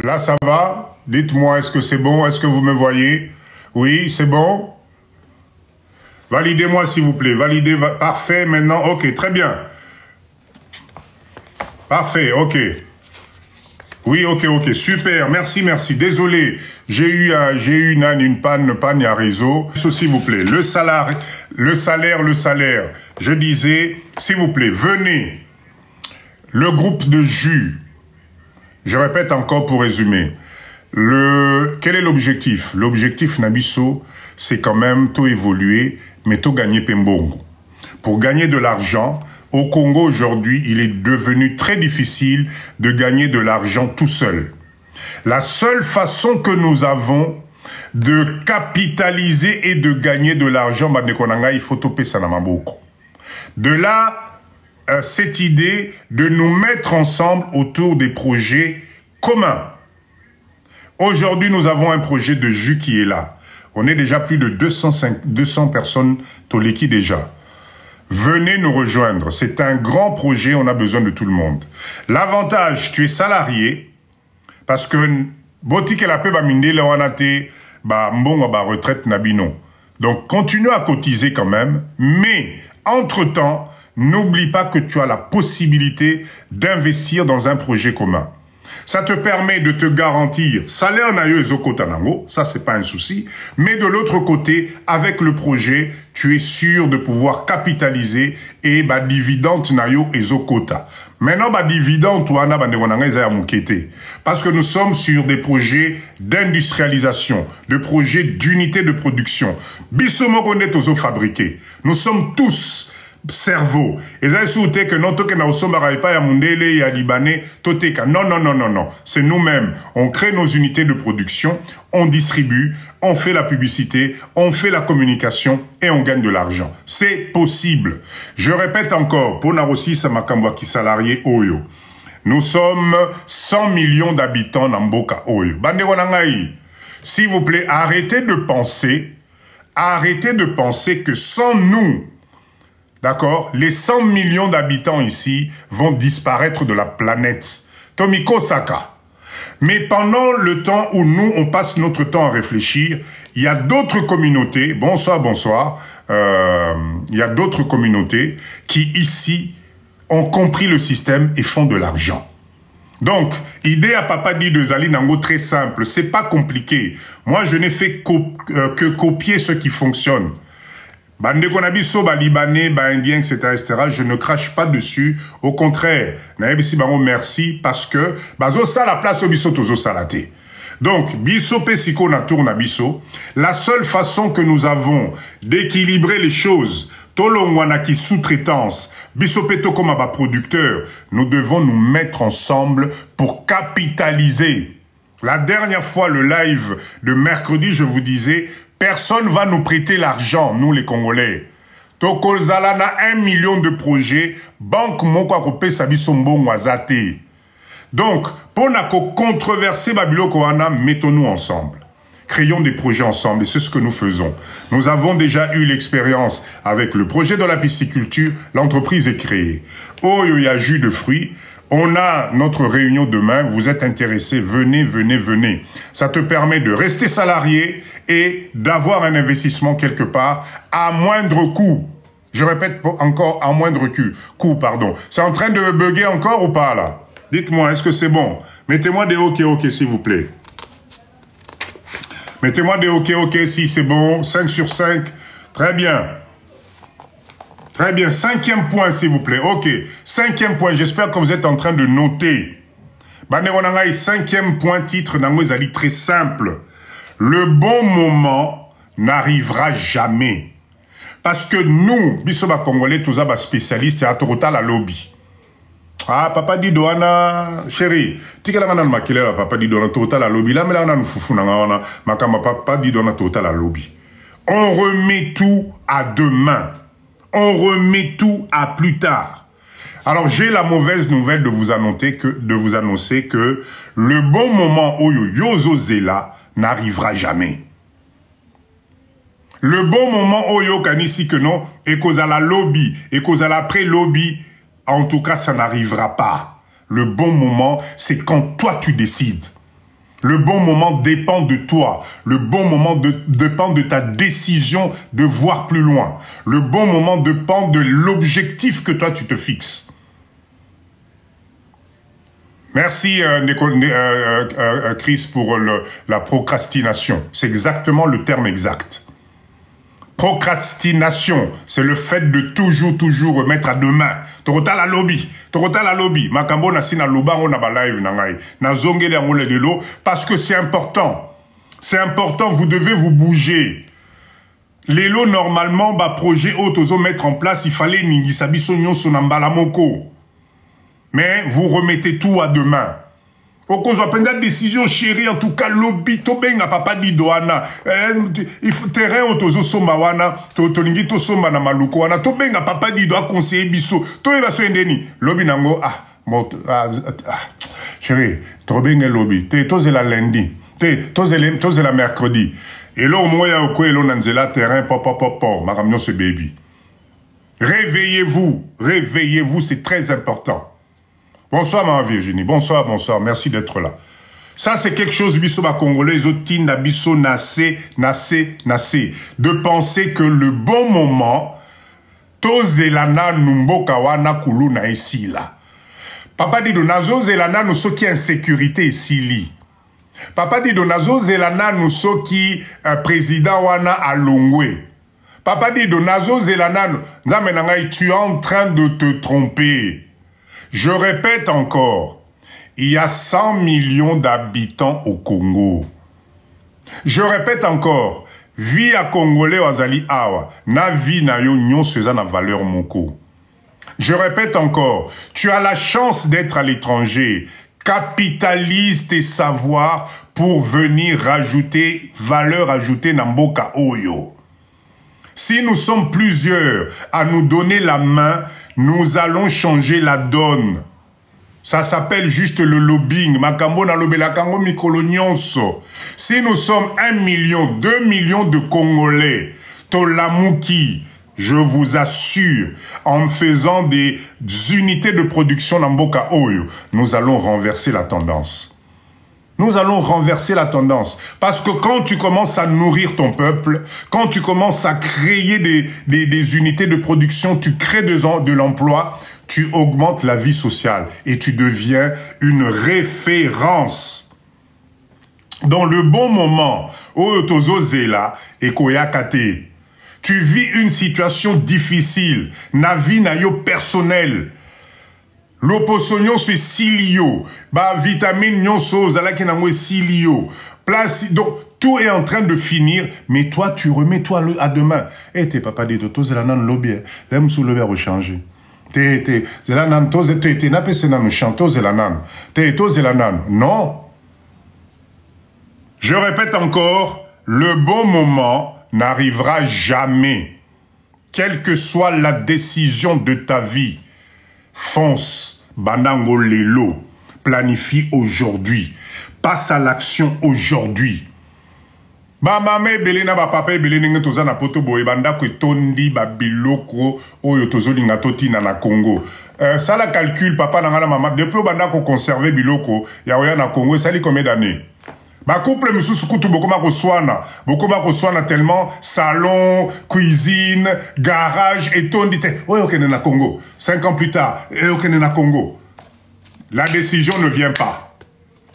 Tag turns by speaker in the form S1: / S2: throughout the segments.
S1: Là, ça va? Dites-moi, est-ce que c'est bon? Est-ce que vous me voyez? Oui, c'est bon? Validez-moi, s'il vous plaît. Validez. Parfait, maintenant. Ok, très bien. Parfait, ok. Oui, ok, super. Merci. Désolé, j'ai eu une panne à réseau. S'il vous plaît, le salaire. Je disais, s'il vous plaît, venez. Le groupe de jus. Je répète encore pour résumer. Quel est l'objectif? L'objectif, Nabiso, c'est quand même tout évoluer, mais tout gagner Pembongo. Pour gagner de l'argent, au Congo aujourd'hui, il est devenu très difficile de gagner de l'argent tout seul. La seule façon que nous avons de capitaliser et de gagner de l'argent, il faut toper ça dans ma boucle. De là, cette idée de nous mettre ensemble autour des projets communs. Aujourd'hui, nous avons un projet de jus qui est là. On est déjà plus de 200 personnes Toleki déjà. Venez nous rejoindre. C'est un grand projet, on a besoin de tout le monde. L'avantage, tu es salarié, parce que Botik et la paix mindele wanate retraite nabino. Donc continue à cotiser quand même, mais entre-temps, n'oublie pas que tu as la possibilité d'investir dans un projet commun. Ça te permet de te garantir salaire na yo ezokotanango, ça c'est pas un souci, mais de l'autre côté, avec le projet, tu es sûr de pouvoir capitaliser et dividende na yo ezokota. Maintenant dividende wana bandekonanga eza ya mukete, parce que nous sommes sur des projets d'industrialisation, de projets d'unité de production. Biso moko nde tozo fabriquer. Nous sommes tous cerveau. Et ça souhaité que non toke na osombara pas ya mundele ya libanais toteka. Non. C'est nous-mêmes. On crée nos unités de production, on distribue, on fait la publicité, on fait la communication et on gagne de l'argent. C'est possible. Je répète encore, pour Narossi Samakambwa qui salarié Oyo. Nous sommes 100 millions d'habitants dans Mboka Oyo. Bande wanangai. S'il vous plaît, arrêtez de penser que sans nous, d'accord, les 100 millions d'habitants ici vont disparaître de la planète. Tomiko Saka. Mais pendant le temps où nous, on passe notre temps à réfléchir, il y a d'autres communautés, bonsoir, il y a d'autres communautés qui ici ont compris le système et font de l'argent. Donc, idée à Papa dit de Zali Nango très simple, c'est pas compliqué. Moi, je n'ai fait que copier ce qui fonctionne. Bande konabiso ba libanais, ba indien, etc., je ne crache pas dessus. Au contraire, naebisi bango merci parce que bazo sa la place au biso tozo salate. Donc, biso pesiko na tour na biso, la seule façon que nous avons d'équilibrer les choses, tolongwana qui sous-traitance, biso peto comme ba producteur, nous devons nous mettre ensemble pour capitaliser. La dernière fois, le live de mercredi, je vous disais, personne va nous prêter l'argent, nous les Congolais. Tokolzala na 1 million de projets, banque moko akope sabiso mbongo azate. Donc, pour na ko controverser babiloko wana, mettons-nous ensemble. Créons des projets ensemble et c'est ce que nous faisons. Nous avons déjà eu l'expérience avec le projet de la pisciculture, l'entreprise est créée. Oh, il y a jus de fruits. On a notre réunion demain, vous êtes intéressés, venez. Ça te permet de rester salarié et d'avoir un investissement quelque part à moindre coût. Je répète encore, à moindre coût, pardon. C'est en train de bugger encore ou pas là? Dites-moi, est-ce que c'est bon? Mettez-moi des OK s'il vous plaît. Mettez-moi des OK si c'est bon. 5 sur 5, très bien. Très bien, 5e point s'il vous plaît. Ok, 5e point, j'espère que vous êtes en train de noter. 5e point, titre Nangozali, très simple. Le bon moment n'arrivera jamais. Parce que nous, Bisoba Congolais, tous les spécialistes, à Total à lobby. Ah, papa dit Douana, chérie, tu as papa dit Douana, Total à lobby. Là, mais là, on a nous foufou, papa dit Douana, Total à lobby. On remet tout à demain. On remet tout à plus tard. Alors, j'ai la mauvaise nouvelle de vous annoncer que le bon moment où Yozo Zela n'arrivera jamais. Le bon moment où Yo Kanisi que non, et qu'aux à la lobby, et qu'aux à l'après lobby, en tout cas, ça n'arrivera pas. Le bon moment, c'est quand toi tu décides. Le bon moment dépend de toi. Le bon moment dépend de ta décision de voir plus loin. Le bon moment dépend de l'objectif que toi tu te fixes. Merci Chris pour la procrastination. C'est exactement le terme exact. Procrastination, c'est le fait de toujours remettre à demain. Torota la lobby. Makambo na sina loba on a ba live na ngai. Na zongele ngole lelo parce que c'est important. C'est important, vous devez vous bouger. Lelo normalement ba projet auto mettre en place, il fallait ningisa biso nyonso na mbala moko. Mais vous remettez tout à demain. Au cause de la décision chérie, en tout cas, lobby, to benga papa di doana. Il faut terrain autozo somba wana, to lingi to somba na maluko wana, to benga papa di doa conseiller biso. To eba so endeni. Lobby nango, chérie, to benga lobby. Te toze la lundi. Te toze la mercredi. Et là, au moins, il y a un quoi, nanzela terrain, maramio ce baby. Réveillez-vous, c'est très important. Bonsoir, Maman Virginie. Bonsoir. Merci d'être là. Ça, c'est quelque chose, biso ba congolais, zotinda biso nassé. De penser que le bon moment, tozelana numboka wana kuluna ici, là. Papa dit de nazo zelana nous qui insécurité ici, li. Papa dit de nazo zelana nous qui président wana alongwe. Papa dit de nazo zelana nous, tu es en train de te tromper. Je répète encore, il y a 100 millions d'habitants au Congo. Je répète encore, vie à Congolais wazali awa, na vie na yo nyon seza na valeur moko. Je répète encore, tu as la chance d'être à l'étranger, capitalise tes savoirs pour venir rajouter, valeur ajoutée na mboka oyo. Si nous sommes plusieurs à nous donner la main, nous allons changer la donne. Ça s'appelle juste le lobbying. Makambo na lobela kango mikolo nyonso. Si nous sommes 1 million, 2 millions de Congolais, Tolamouki, je vous assure, en faisant des unités de production dans Mboka Oyo, nous allons renverser la tendance. Nous allons renverser la tendance. Parce que quand tu commences à nourrir ton peuple, quand tu commences à créer des unités de production, tu crées de l'emploi, tu augmentes la vie sociale et tu deviens une référence. Dans le bon moment, Oyotozozela et Koyakate, tu vis une situation difficile, na vie na yo personnel. L'opposonio c'est silio, ba vitamine nyonso zalaki nango silio. Place donc tout est en train de finir, mais toi tu remets toi à demain. Eh t'es papa dit to zelanan lobby, l'aime sous le verre changer. T'es zelanan to t'es na pese na chanto zelanan. T'es to zelanan. Non. Je répète encore, le bon moment n'arrivera jamais. Quelle que soit la décision de ta vie. Fonce, bandango lelo, planifie aujourd'hui, passe à l'action aujourd'hui. Ba mame belena ba papa belena ngetoza na poto boye banda ko tondi ba biloko oyo tozolinga totina na Congo. Ça la calcul papa na ngana mama depuis banda ko conserver biloko ya oya na Congo ça li combien d'années? Ba couple misusu kutu bokoma ko swana tellement salon, cuisine, garage et tondi te. Ouais, ok, na Congo. 5 ans plus tard, ok, na Congo. La décision ne vient pas.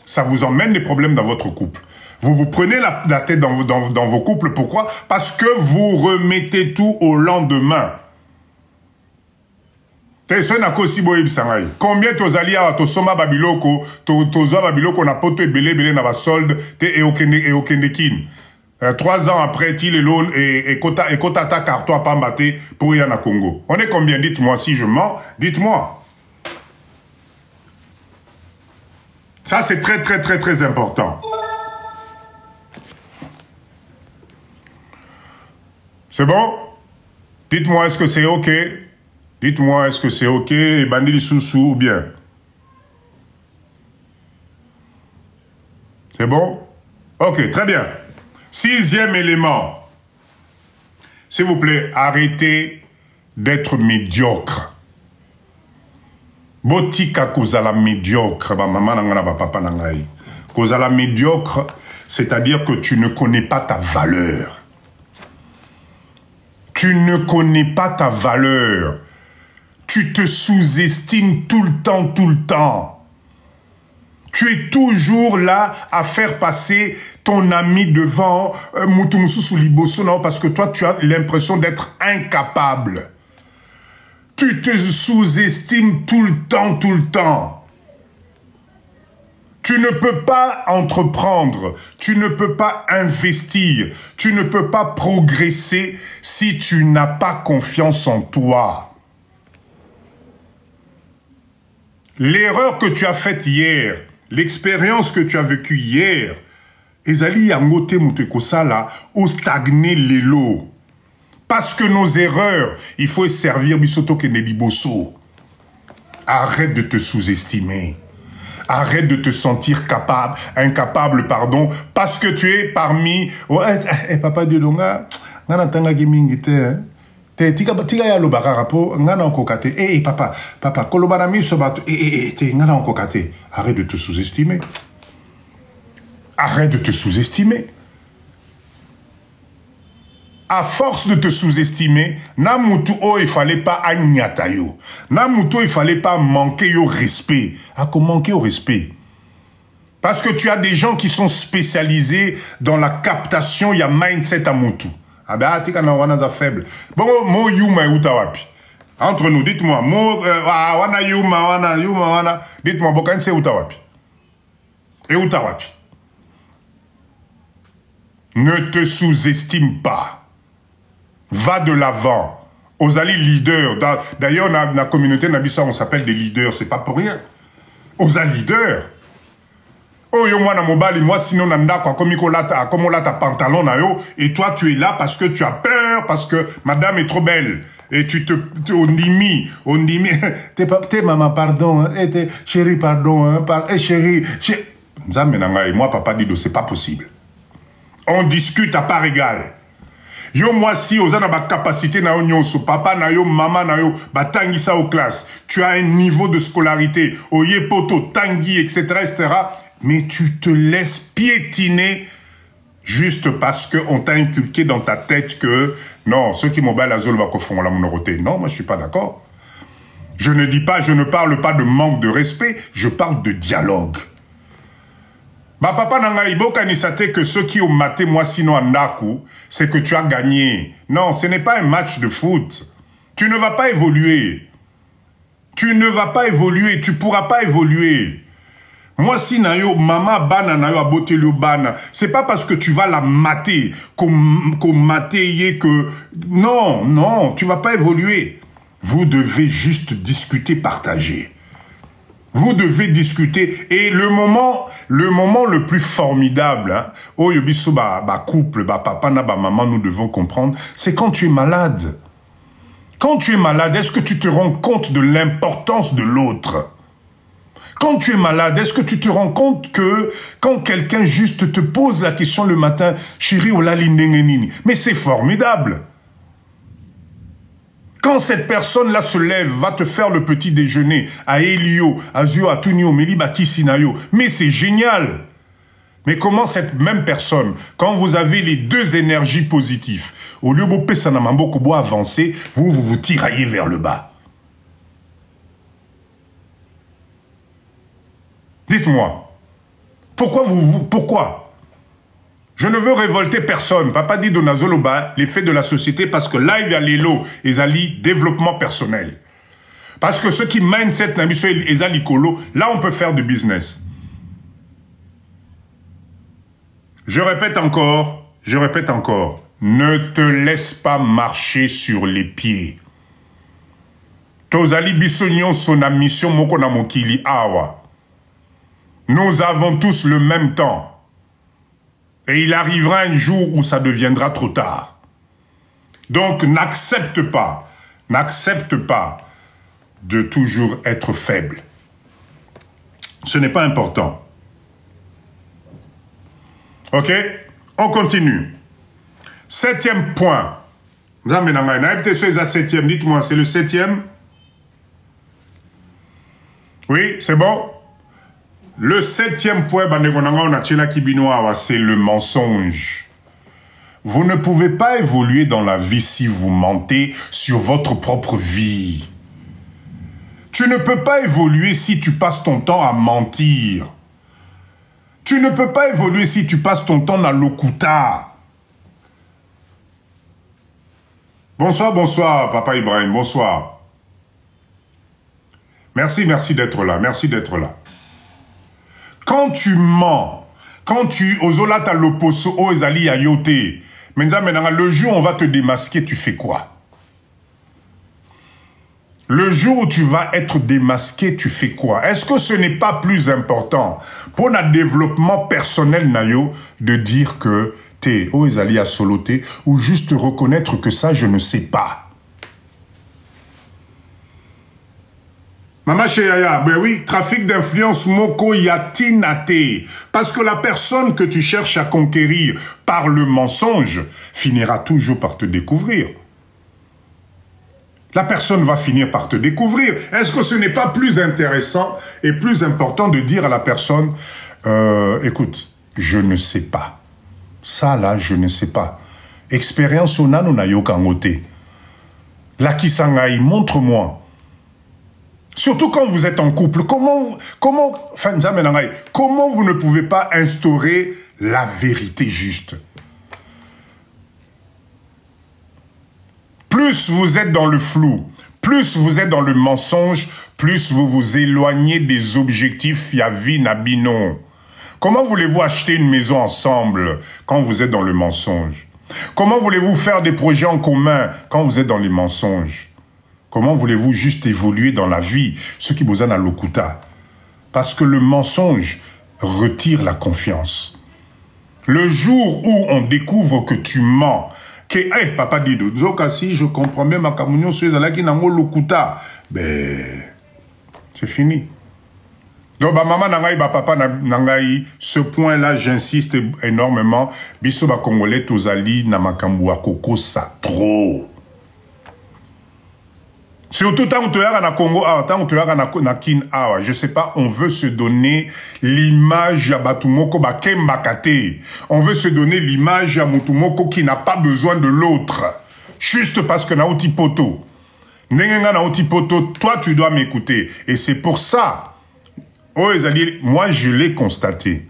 S1: Ça vous emmène des problèmes dans votre couple. Vous vous prenez la tête dans vos couples. Pourquoi? Parce que vous remettez tout au lendemain. Combien tozali a tosoma babiloko, tozoa babiloko na poto ebele na ba solde te e okende kin. 3 ans après, il est l'eau et kota ta carton pambate pour y aller na Congo. On est combien? Dites-moi si je mens. Dites-moi. Ça c'est très important. C'est bon? Dites-moi est-ce que c'est ok? Dites-moi, est-ce que c'est ok, Bandili Soussou ou bien? C'est bon? Ok, très bien. 6e élément. S'il vous plaît, arrêtez d'être médiocre. Botika kozala médiocre, ba maman nangana ba papa nangai. Kozala médiocre, c'est-à-dire que tu ne connais pas ta valeur. Tu ne connais pas ta valeur. Tu te sous-estimes tout le temps, tout le temps. Tu es toujours là à faire passer ton ami devant parce que toi, tu as l'impression d'être incapable. Tu te sous-estimes tout le temps, tout le temps. Tu ne peux pas entreprendre, tu ne peux pas investir, tu ne peux pas progresser si tu n'as pas confiance en toi. L'erreur que tu as faite hier, l'expérience que tu as vécue hier, ezali yangote mutekosala ou stagner l'élo. Parce que nos erreurs, il faut servir bisoto keneliboso. Arrête de te sous-estimer. Arrête de te sentir incapable, pardon, parce que tu es parmi... Papa Diodonga, ngana tanga gimingi te tika ya lo bakarapo, ngana okokate. Papa, kolobarami sobato, te ngana okokate. Arrête de te sous-estimer. Arrête de te sous-estimer. À force de te sous-estimer, il fallait pas agnata yo. Il fallait pas manquer au respect. À quoi manquer au respect? Parce que tu as des gens qui sont spécialisés dans la captation, il y a mindset à Moutou. Ah ben, tu as faible. Bon, mo yuma utawapi. Entre nous, dites-moi, mo wana yuma. Dites-moi, bokan c'est utawapi. Et utawapi. Ne te sous-estime pas. Va de l'avant. Osali leader. D'ailleurs, dans la communauté Nabissa, on s'appelle des leaders. C'est pas pour rien. Osali leader. Oh, yo, moi, na mobali, moi, sinon, nanda, quoi, comme on l'a ta pantalon, na yo, et toi, tu es là parce que tu as peur, parce que madame est trop belle. Et on dit, t'es maman, pardon, t'es chérie, pardon, chérie. Moi, papa dit, c'est pas possible. On discute à part égale. Yo moi si aux ana ba capacité na nyonso papa na yo maman na yo ba tangi ça aux classes. Tu as un niveau de scolarité, oye poto tangi etc. mais tu te laisses piétiner juste parce que on t'a inculqué dans ta tête que non, ceux qui m'obéissent à Zol va confondre la monoroté. Non, moi je suis pas d'accord. Je ne parle pas de manque de respect, je parle de dialogue. Bah papa nanga iboka ni sate que ceux qui ont maté moi sinon andaku, c'est que tu as gagné. Non, ce n'est pas un match de foot. Tu ne vas pas évoluer. Tu ne vas pas évoluer, tu pourras pas évoluer. Moi si nayo mama bana nayo aboté le bana, c'est pas parce que tu vas la mater qu'on mater que non, tu vas pas évoluer. Vous devez juste discuter, partager. Vous devez discuter. Et le moment le plus formidable, hein, oh yobiso couple, papa, maman, nous devons comprendre, c'est quand tu es malade. Quand tu es malade, est-ce que tu te rends compte de l'importance de l'autre? Quand tu es malade, est-ce que tu te rends compte que quand quelqu'un juste te pose la question le matin, chérie, olali nengenini, mais c'est formidable. Quand cette personne-là se lève, va te faire le petit déjeuner à Elio, à Zio, à Tunio, Meliba, Kisinayo, mais c'est génial. Mais comment cette même personne, quand vous avez les deux énergies positives, au lieu de Pessanamambo Kobo avancer, vous tiraillez vers le bas. Dites-moi, pourquoi? Je ne veux révolter personne. Papa dit Donazoloba, les faits de la société, parce que là, il y a l'élo, ils allient développement personnel. Parce que ceux qui mindset, ils allient colo, là, on peut faire du business. Je répète encore, ne te laisse pas marcher sur les pieds. Tozali bisognon son mission moko na mokili awa. Nous avons tous le même temps. Et il arrivera un jour où ça deviendra trop tard. Donc n'accepte pas de toujours être faible. Ce n'est pas important. Ok? On continue. 7e point. Dites-moi, c'est le 7e? Oui, c'est bon? Le 7e point, c'est le mensonge. Vous ne pouvez pas évoluer dans la vie si vous mentez sur votre propre vie. Tu ne peux pas évoluer si tu passes ton temps à mentir. Tu ne peux pas évoluer si tu passes ton temps dans l'okuta. Bonsoir, bonsoir, Papa Ibrahim, bonsoir. Merci d'être là, merci d'être là. Quand tu mens, quand tu ozolata l'oposo o ezali ayote, maintenant le jour où on va te démasquer, tu fais quoi? Le jour où tu vas être démasqué, tu fais quoi? Est-ce que ce n'est pas plus important pour notre développement personnel nayo de dire que t'es o ezali à soloté ou juste reconnaître que ça je ne sais pas? Maman Cheyaya, ben oui, trafic d'influence moko yatinate. Parce que la personne que tu cherches à conquérir par le mensonge finira toujours par te découvrir. La personne va finir par te découvrir. Est-ce que ce n'est pas plus intéressant et plus important de dire à la personne, écoute, je ne sais pas. Ça là, je ne sais pas. Expérience on a non na yokangote. La kisangai, montre-moi. Surtout quand vous êtes en couple, comment vous ne pouvez pas instaurer la vérité juste? Plus vous êtes dans le flou, plus vous êtes dans le mensonge, plus vous vous éloignez des objectifs Yavi Nabino. Comment voulez-vous acheter une maison ensemble quand vous êtes dans le mensonge? Comment voulez-vous faire des projets en commun quand vous êtes dans les mensonges? Comment voulez-vous juste évoluer dans la vie, ce qui vous a dans l'okuta? Parce que le mensonge retire la confiance. Le jour où on découvre que tu mens, que, hey, papa Dido, si je comprends bien ma communion sur les alaki nango l'okuta, ben, c'est fini. Donc, maman nangai, papa nangai, ce point-là, j'insiste énormément, biso ba congolais tozali na makambu a koko ça trop. Surtout tant que tu es na Congo, tant que tu es na Kin, je sais pas, on veut se donner l'image à Batumoko Bakembakate. On veut se donner l'image à Mutumoko qui n'a pas besoin de l'autre. Juste parce que na Otipoto. Nengenga na Otipoto, toi tu dois m'écouter. Et c'est pour ça, moi je l'ai constaté.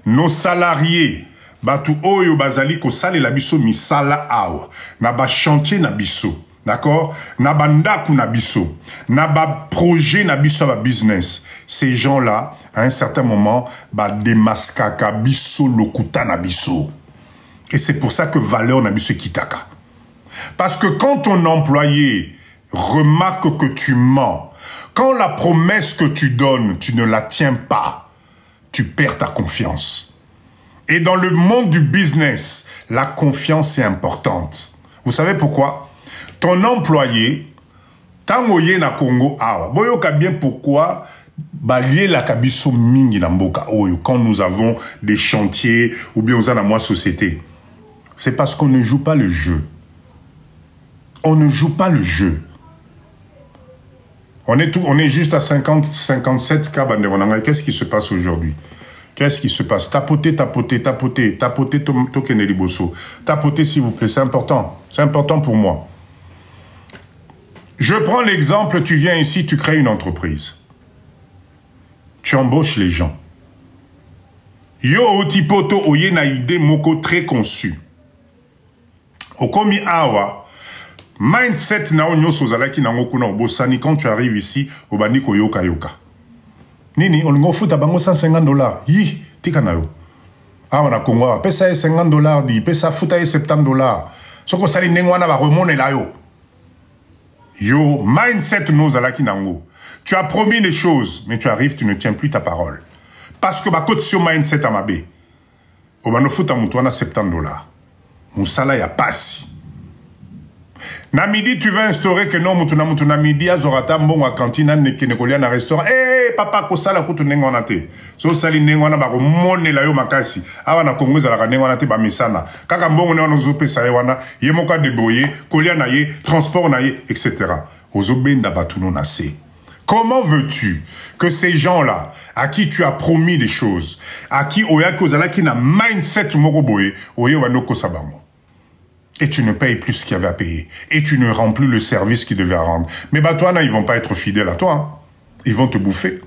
S1: Nos salariés, Batu Oyo Bazali ko sale la biso misala awa. Na ba chantier na biso. D'accord? Nabandaku nabiso. Naba projet nabiso ba business. Ces gens-là, à un certain moment, ba démasquaka biso lokuta nabiso. Et c'est pour ça que valeur nabiso kitaka. Parce que quand ton employé remarque que tu mens, quand la promesse que tu donnes, tu ne la tiens pas, tu perds ta confiance. Et dans le monde du business, la confiance est importante. Vous savez pourquoi? Ton employé, tangoye na Congo awa, boyoka bien pourquoi balier la kabiso mingi na mboka oyo quand nous avons des chantiers ou bien dans moi société. C'est parce qu'on ne joue pas le jeu. On ne joue pas le jeu. On est juste à 50, 57 cas. Qu'est-ce qui se passe aujourd'hui? Qu'est-ce qui se passe? Tapotez, tapotez, tapotez, tapotez Tokene Liboso. Tapotez s'il vous plaît, c'est important. C'est important pour moi. Je prends l'exemple, tu viens ici, tu crées une entreprise. Tu embauches les gens. Yo otipoto oye na idée moko très conçue. Okomi awa, mindset na onyo sozalaki na ngoku na obosani, quand tu arrives ici, obani ko yoka yoka. Nini, on go futa bango $150. Yi, tika na yo. Awa na Congo, pesa $50 di, pesa futa $70. Soko sali nengwana ba remone la yo. Yo, mindset nos alaki nango. Tu as promis les choses, mais tu arrives, tu ne tiens plus ta parole. Parce que ma cote sur mindset à ma bé. Au bano futa moutoana $70. Moussala ya passi. Na midi, tu vas instaurer que non, moutuna midi, azorata mbongo a cantine, nekenekolia na restaurant. Eh, papa, kosala kutu nengwana te. So sali nengwana ba remone la yo makasi. Awa na Congo zalaka nengwana te ba misana. Kaka mbongo nengwana zope sa yewana, yemoka débrouiller, kolia na ye, transport na ye, etc. Ozobenda batuno na se. Comment veux-tu que ces gens-là, à qui tu as promis des choses, à qui qui n'a mindset moroboé, et tu ne payes plus ce qu'il y avait à payer, et tu ne rends plus le service qu'ils devaient rendre. Mais bah toi, ils vont pas être fidèles à toi, hein. Ils vont te bouffer.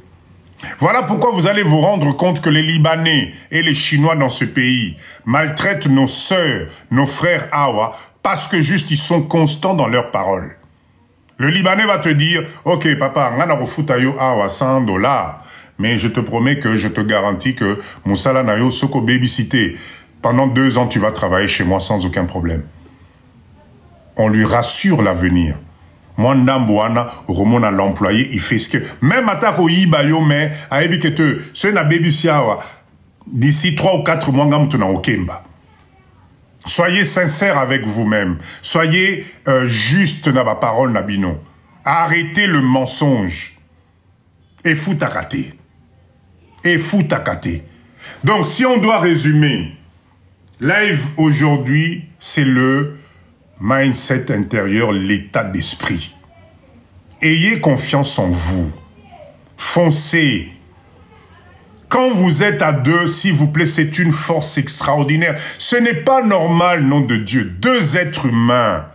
S1: Voilà pourquoi vous allez vous rendre compte que les Libanais et les Chinois dans ce pays maltraitent nos sœurs, nos frères Awa, parce que juste ils sont constants dans leurs paroles. Le Libanais va te dire, ok papa, on a refutayo Awa $100, mais je te promets que je te garantis que Moussala Nayo Soko babysité, pendant 2 ans tu vas travailler chez moi sans aucun problème. On lui rassure l'avenir. Moi, Ndambouana, Romona, l'employé, il fait ce que... Même à Tako Ibayo, mais, à Ebikete, ce n'a babysiawa, d'ici 3 ou 4 mois, Ngamtuna Okemba. Soyez sincères avec vous-même. Soyez juste dans ma parole, Nabino. Arrêtez le mensonge. Et foutakate. Et foutakate. Donc, si on doit résumer, live aujourd'hui, c'est le mindset intérieur, l'état d'esprit. Ayez confiance en vous. Foncez. Quand vous êtes à 2, s'il vous plaît, c'est une force extraordinaire. Ce n'est pas normal, nom de Dieu. 2 êtres humains,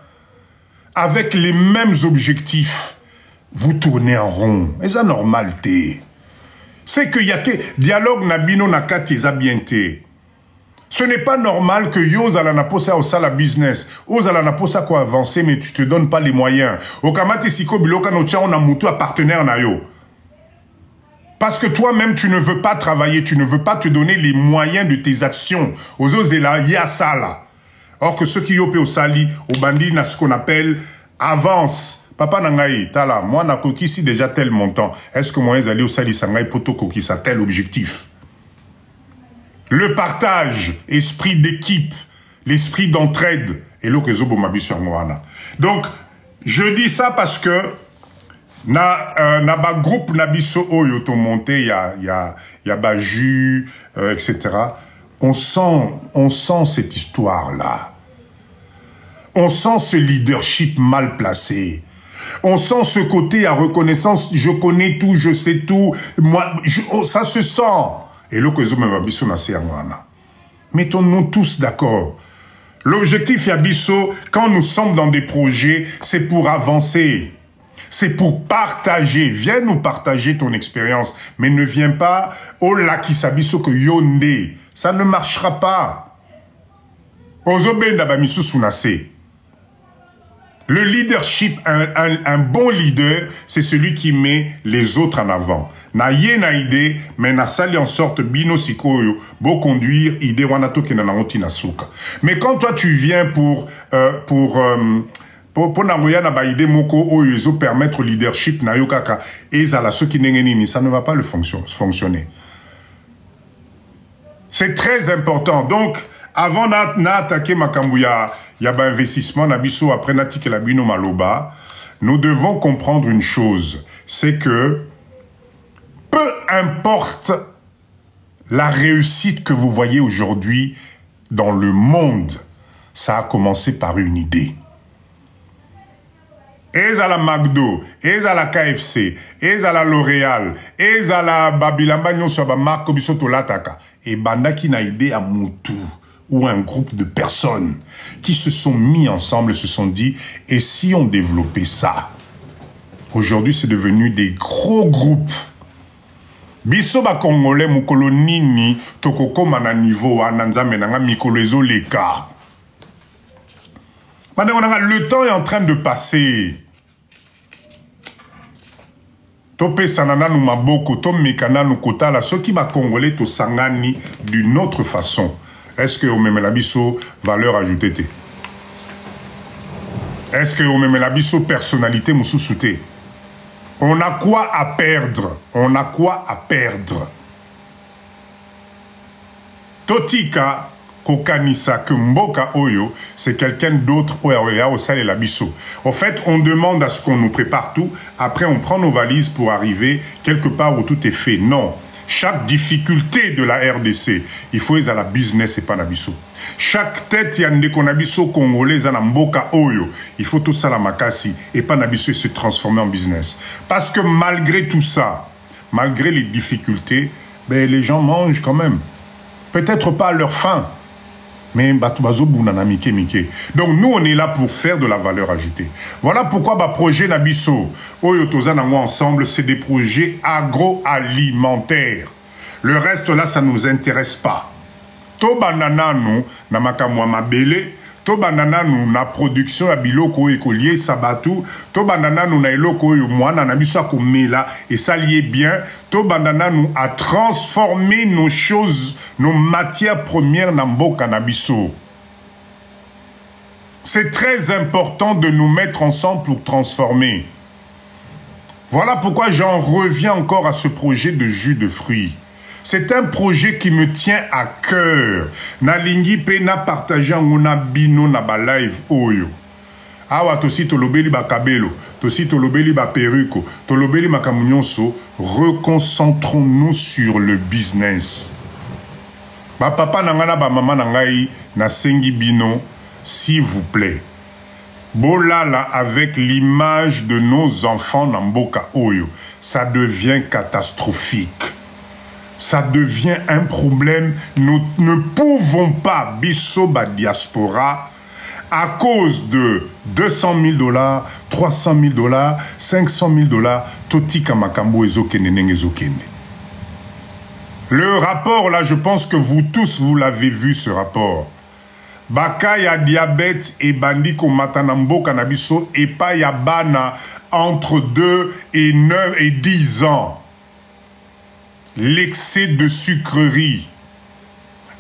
S1: avec les mêmes objectifs, vous tournez en rond. Et ça, normalité. C'est qu'il y a que dialogue nabino nakati zabiente. Ce n'est pas normal que yo zalana posa au sala business, o zalana posa quoi avancer, mais tu te donnes pas les moyens. Au kamate siko biloka no tia on a mutu à partenaire na yo. Parce que toi-même tu ne veux pas travailler, tu ne veux pas te donner les moyens de tes actions. Aux ozela ya sala. Or que ceux qui yopé au sali, au bandit na ce qu'on appelle avance. Papa nangaï, tala, moi na kokisi déjà tel montant. Est-ce que moi allé au sali sangaï poto kokisa tel objectif? Le partage, esprit d'équipe, l'esprit d'entraide, et l'eau que zobo mabi sur moi. Donc, je dis ça parce que na ba groupe nabiso oyo to monté, y a Baju, etc. On sent cette histoire-là. On sent ce leadership mal placé. On sent ce côté à reconnaissance, je connais tout, je sais tout. Moi, ça se sent. Et là, mettons-nous tous d'accord. L'objectif Yabiso, quand nous sommes dans des projets, c'est pour avancer. C'est pour partager. Viens nous partager ton expérience. Mais ne viens pas, oh là qui s'abisso que yonde. Ça ne marchera pas. Ozobenda bamisu sunase. Le leadership, un bon leader, c'est celui qui met les autres en avant. Na ye na idée, mais na sali en sorte bino sikoyo, beau conduire, idée wanato ki na ngoti na suka. Mais quand toi tu viens pour namoya na ba idée moko oyo permettre leadership na yokaka ezala ceux qui n'engenini, ça ne va pas le fonctionner. C'est très important. Donc, avant d'attaquer Makambouya, il y a un investissement, Nabiso, après Natik et Labino Maloba, nous devons comprendre une chose, c'est que peu importe la réussite que vous voyez aujourd'hui dans le monde, ça a commencé par une idée. Et à la McDo, et à la KFC, et à la L'Oréal, et à la Babilamba, nous sommes à Marco Bissoto Lataka, et Banda qui n'a idée à Moutou, ou un groupe de personnes qui se sont mis ensemble et se sont dit, et si on développait ça? Aujourd'hui, c'est devenu des gros groupes. Biso ba Congolais, mukolo nini, tokoko mana niveau, ananza menanga mikolezo leka. Le temps est en train de passer. Topé sanana nou maboko, tom mekana nou kotala, ceux qui ma Congolais to sangani d'une autre façon. Est-ce que Omemelabiso valeur ajoutée? Est-ce que Omemelabiso personnalité moussoussouté? On a quoi à perdre? On a quoi à perdre? Totika Kokanisa Kumboka Oyo, c'est quelqu'un d'autre au Sale Labiso. En fait, on demande à ce qu'on nous prépare tout. Après, on prend nos valises pour arriver quelque part où tout est fait. Non. chaque difficulté de la RDC, il faut à la business et pas nabiso. Chaque tête yande konabiso congolais à mboka oyo, il faut tout ça la makasi et pas nabiso se transformer en business. Parce que malgré tout ça, malgré les difficultés, ben, les gens mangent quand même. Peut-être pas à leur faim, mais donc nous on est là pour faire de la valeur ajoutée. Voilà pourquoi le projet Nabiso Oyo Tozanango ensemble, c'est des projets agroalimentaires. Le reste là, ça ne nous intéresse pas. To banana nous na makamwa mabele, to banana nous na production ya biloko ekolier sabatu, to banana nous na eloko yo mwana na biso komela et ça lié bien, to banana nous a transformé nos choses, nos matières premières na mboka na biso. C'est très important de nous mettre ensemble pour transformer. Voilà pourquoi j'en reviens encore à ce projet de jus de fruits. C'est un projet qui me tient à cœur. Nalingi pena partager ngona bino na ba live oyo. Awa tosi tolobeli ba kabelo, tosi tolobeli ba peruko, tolobeli makamunyonso, reconcentrons-nous sur le business. Ba papa nangana ba maman nangai na sengi bino, s'il vous plaît. Bolala avec l'image de nos enfants na mboka oyo, ça devient catastrophique. Ça devient un problème. Nous ne pouvons pas, bisoba diaspora, à cause de 200 000 $, 300 000 $, 500 000 $, totika makambo ezokende nenge ezokende. Le rapport, là, je pense que vous tous, vous l'avez vu, ce rapport. Baka ya diabète et bandiko matanambo cannabis et pas ya bana entre 2 et 9 et 10 ans. L'excès de sucrerie.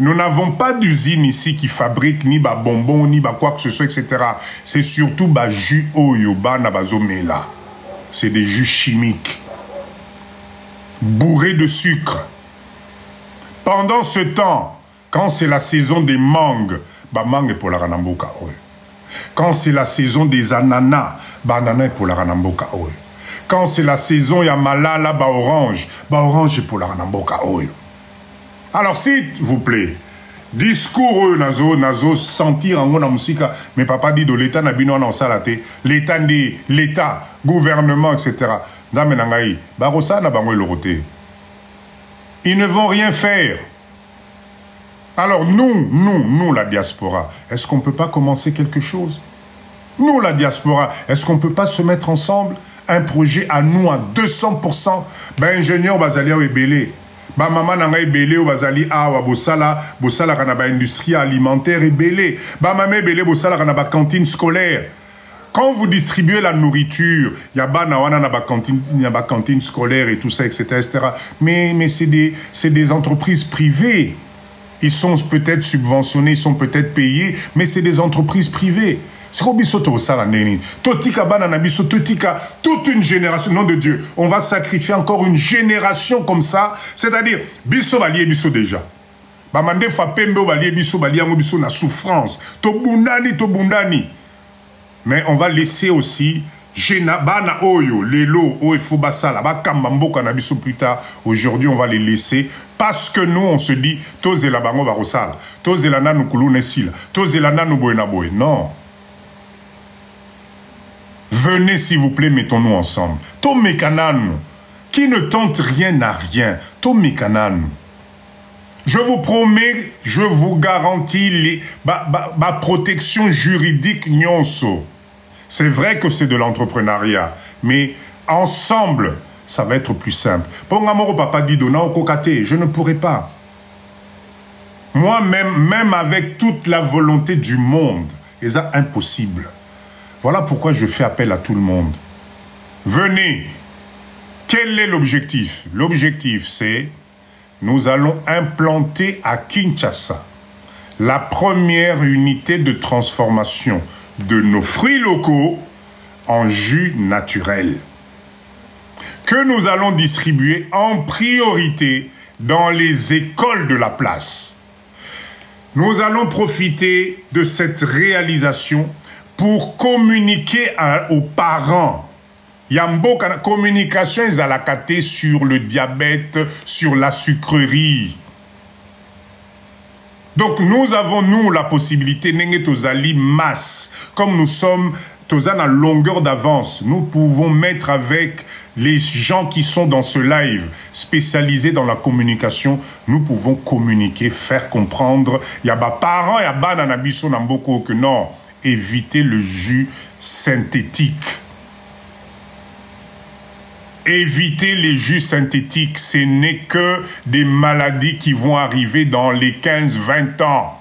S1: Nous n'avons pas d'usine ici qui fabrique ni ba bonbons, ni ba quoi que ce soit, etc. C'est surtout ba jus oyo, ba na bazomela. C'est des jus chimiques. Bourrés de sucre. Pendant ce temps, quand c'est la saison des mangues, ba mangue pour la ranamboka oyo. Quand c'est la saison des ananas, ba ananas pour la ranamboka oyo. Quand c'est la saison ya malala ba orange pour la ranamboka oyo. Alors s'il vous plaît, discours nazo sentir en na musika, mais papa dit de l'état na bino na salate, l'état dit l'état, gouvernement etc. Nzambe nangai, ba rosa na bango eloroté. Ils ne vont rien faire. Alors nous la diaspora, est-ce qu'on ne peut pas commencer quelque chose? Nous la diaspora, est-ce qu'on ne peut pas se mettre ensemble? Un projet à nous à 200%. Ben ingénieur bazali ou belé. Ba maman nanga belé ou bazali awa bosala kana ba industrie alimentaire et belé. Ba mamé belé bosala kana ba cantine scolaire. Quand vous distribuez la nourriture, y a ba na wana na ba cantine scolaire et tout ça etc. Mais c'est des entreprises privées. Ils sont peut-être subventionnés, ils sont peut-être payés, mais c'est des entreprises privées. C'est comme toute une génération, nom de Dieu. On va sacrifier encore une génération comme ça. C'est-à-dire, biso balié biso déjà. Bamande fa pembe balié biso baliango biso na souffrance. Tobundani. Mais on va laisser aussi bana oyo, lelo, oyo basala, bakamba mboka na biso plus tard. Aujourd'hui, on va les laisser parce que nous, on se dit, tozela bango barosala, tozela nanu kulune sila, tozela nanu boena boy. Non. Venez, s'il vous plaît, mettons-nous ensemble. Tomekananu, qui ne tente rien n'a rien. Tomekananu. Je vous promets, je vous garantis ma protection juridique nyonso. C'est vrai que c'est de l'entrepreneuriat, mais ensemble, ça va être plus simple. Pongamoro papa dit dona au kokate, je ne pourrai pas. Moi-même avec toute la volonté du monde, c'est impossible. Voilà pourquoi je fais appel à tout le monde. Venez. Quel est l'objectif? L'objectif, c'est nous allons implanter à Kinshasa la première unité de transformation de nos fruits locaux en jus naturel que nous allons distribuer en priorité dans les écoles de la place. Nous allons profiter de cette réalisation pour communiquer aux parents Yamboka, communication est à la caté sur le diabète, sur la sucrerie. Donc nous avons, nous, la possibilité, Nengetozali masse, comme nous sommes à longueur d'avance, nous pouvons mettre avec les gens qui sont dans ce live, spécialisés dans la communication, nous pouvons communiquer, faire comprendre. Il y a des parents, il y a des nanabiso namboko que non, évitez le jus synthétique. Évitez les jus synthétiques, ce n'est que des maladies qui vont arriver dans les 15-20 ans.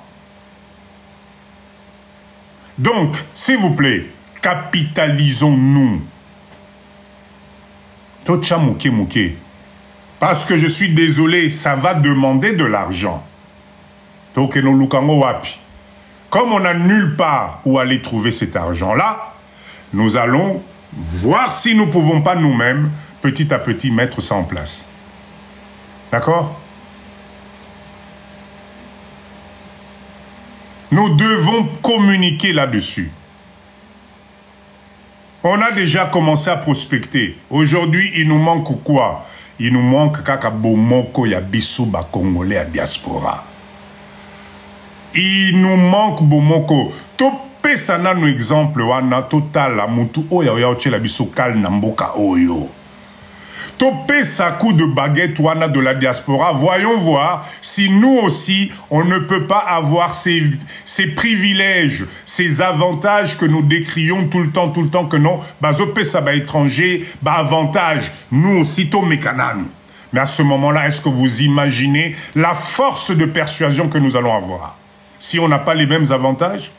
S1: Donc, s'il vous plaît, capitalisons-nous. Tocha mouke mouke. Parce que je suis désolé, ça va demander de l'argent. Donc, comme on n'a nulle part où aller trouver cet argent-là, nous allons voir si nous ne pouvons pas nous-mêmes, petit à petit, mettre ça en place. D'accord? Nous devons communiquer là-dessus. On a déjà commencé à prospecter. Aujourd'hui, il nous manque quoi? Il nous manque kaka bomoko ya biso ba congolais à diaspora. Il nous manque bomoko. Topé sana no exemple wana total la mutu oya oya ochela biso kal na mboka oyo. Topé sa coup de baguette wana de la diaspora, voyons voir si nous aussi, on ne peut pas avoir ces privilèges, ces avantages que nous décrions tout le temps que non, bazopé ça ba étranger, ba avantage, nous aussi, to mécanan. Mais à ce moment-là, est-ce que vous imaginez la force de persuasion que nous allons avoir? Si on n'a pas les mêmes avantages?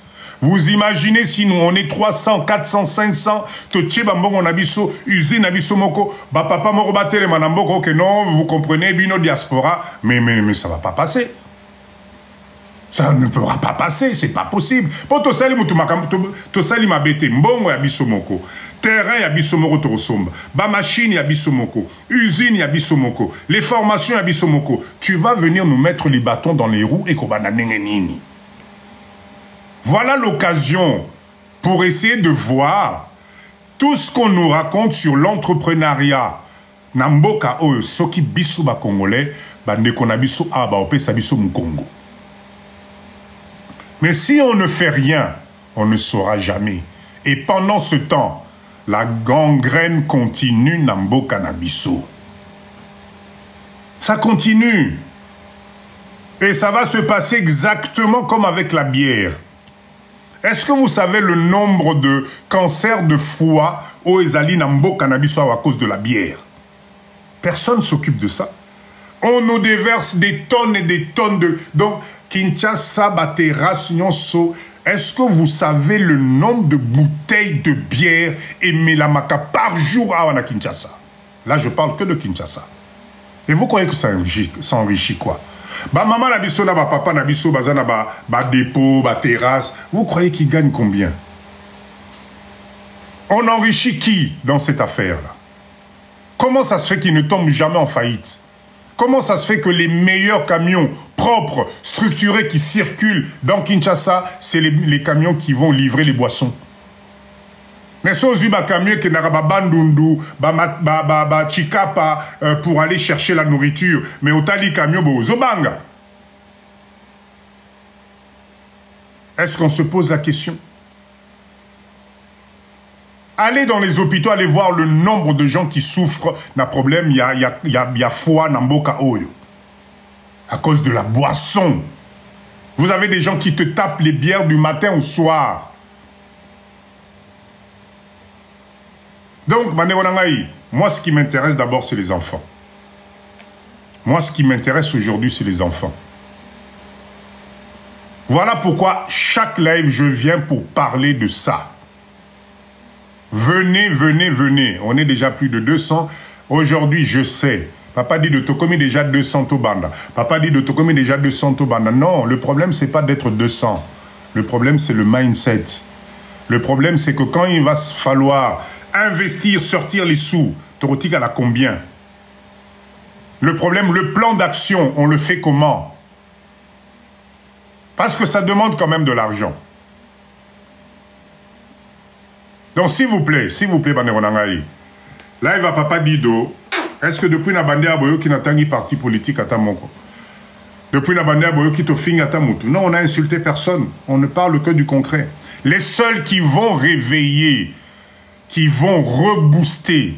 S1: Vous imaginez si nous, on est 300, 400, 500, toche bambongo on abiso, usine abiso moko, ba papa moko batele manamboko, que non, vous comprenez, bino diaspora, mais ça va pas passer. Ça ne pourra pas passer, c'est pas possible. Pour to sali ma bete, mbongo ya biso moko, terrain ya biso moko torosomba, ba machine ya biso moko, usine ya biso moko, les formations ya biso moko, tu vas venir nous mettre les bâtons dans les roues et qu'on va nini. Voilà l'occasion pour essayer de voir tout ce qu'on nous raconte sur l'entrepreneuriat. Namboka oyo soki biso ba congolais bande kona biso aba opesa biso mukongo. Mais si on ne fait rien, on ne saura jamais. Et pendant ce temps, la gangrène continue namboka na biso. Ça continue. Et ça va se passer exactement comme avec la bière. Est-ce que vous savez le nombre de cancers de foie au Ezali Nambo cannabis à cause de la bière? Personne ne s'occupe de ça. On nous déverse des tonnes et des tonnes de... Donc, Kinshasa, Batera, Nyonso, est-ce que vous savez le nombre de bouteilles de bière et Melamaka par jour à Kinshasa? Là, je parle que de Kinshasa. Et vous croyez que ça enrichit quoi? Ba maman na biso na ba papa na biso bazana ba dépôt, ba terrasse. Vous croyez qu'ils gagnent combien? On enrichit qui dans cette affaire-là? Comment ça se fait qu'ils ne tombent jamais en faillite? Comment ça se fait que les meilleurs camions propres, structurés qui circulent dans Kinshasa, c'est les camions qui vont livrer les boissons? Mais si on a camion qui n'a pas bandundu, chikapa pour aller chercher la nourriture, mais au tali camion zobanga. Est-ce qu'on se pose la question? Allez dans les hôpitaux, allez voir le nombre de gens qui souffrent d'un problème, il y a foie namboka oyo. À cause de la boisson. Vous avez des gens qui te tapent les bières du matin au soir. Donc, moi, ce qui m'intéresse d'abord, c'est les enfants. Moi, ce qui m'intéresse aujourd'hui, c'est les enfants. Voilà pourquoi chaque live, je viens pour parler de ça. Venez, venez, venez. On est déjà plus de 200. Aujourd'hui, je sais. Papa dit de Tokomi déjà 200 Tobanda. Papa dit de Tokomi déjà 200 Tobanda. Non, le problème, c'est pas d'être 200. Le problème, c'est le mindset. Le problème, c'est que quand il va falloir investir, sortir les sous, Torotique à la combien? Le problème, le plan d'action, on le fait comment? Parce que ça demande quand même de l'argent. Donc s'il vous plaît, Baneronangaï, Là, il va papa Dido. Est-ce que depuis la bande à Boyo qui n'a pas parti politique à Tamoko? Depuis la bande à Boyo qui te finit à Tamutu? Non, on n'a insulté personne. On ne parle que du concret. Les seuls qui vont réveiller, qui vont rebooster,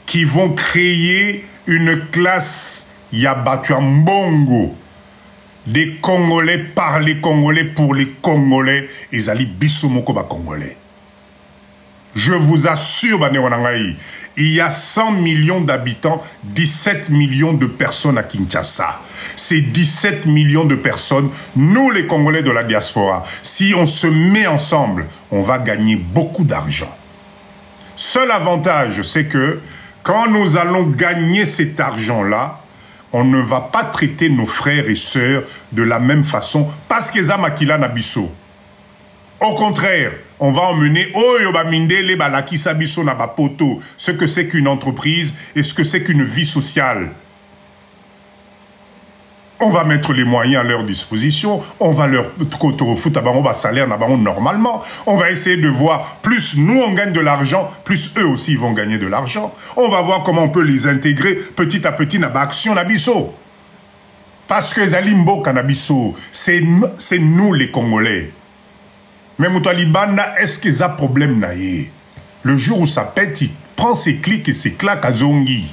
S1: qui vont créer une classe Yabatuambongo, des Congolais par les Congolais pour les Congolais, et Zali Bissomoko ba Congolais. Je vous assure, il y a 100 millions d'habitants, 17 millions de personnes à Kinshasa. Ces 17 millions de personnes, nous les Congolais de la diaspora, si on se met ensemble, on va gagner beaucoup d'argent. Seul avantage, c'est que quand nous allons gagner cet argent-là, on ne va pas traiter nos frères et sœurs de la même façon parce qu'ils ont Makila Nabiso. Au contraire, on va emmener ce que c'est qu'une entreprise et ce que c'est qu'une vie sociale. On va mettre les moyens à leur disposition, on va leur foutre à salaire normalement, on va essayer de voir, plus nous on gagne de l'argent, plus eux aussi vont gagner de l'argent. On va voir comment on peut les intégrer petit à petit dans l'action Nabiso. Parce que Zalimbo Kanabiso, c'est nous les Congolais. Mais Moutalibana, est-ce qu'il y a un problème? Le jour où ça pète, il prend ses clics et ses claques à Zongi.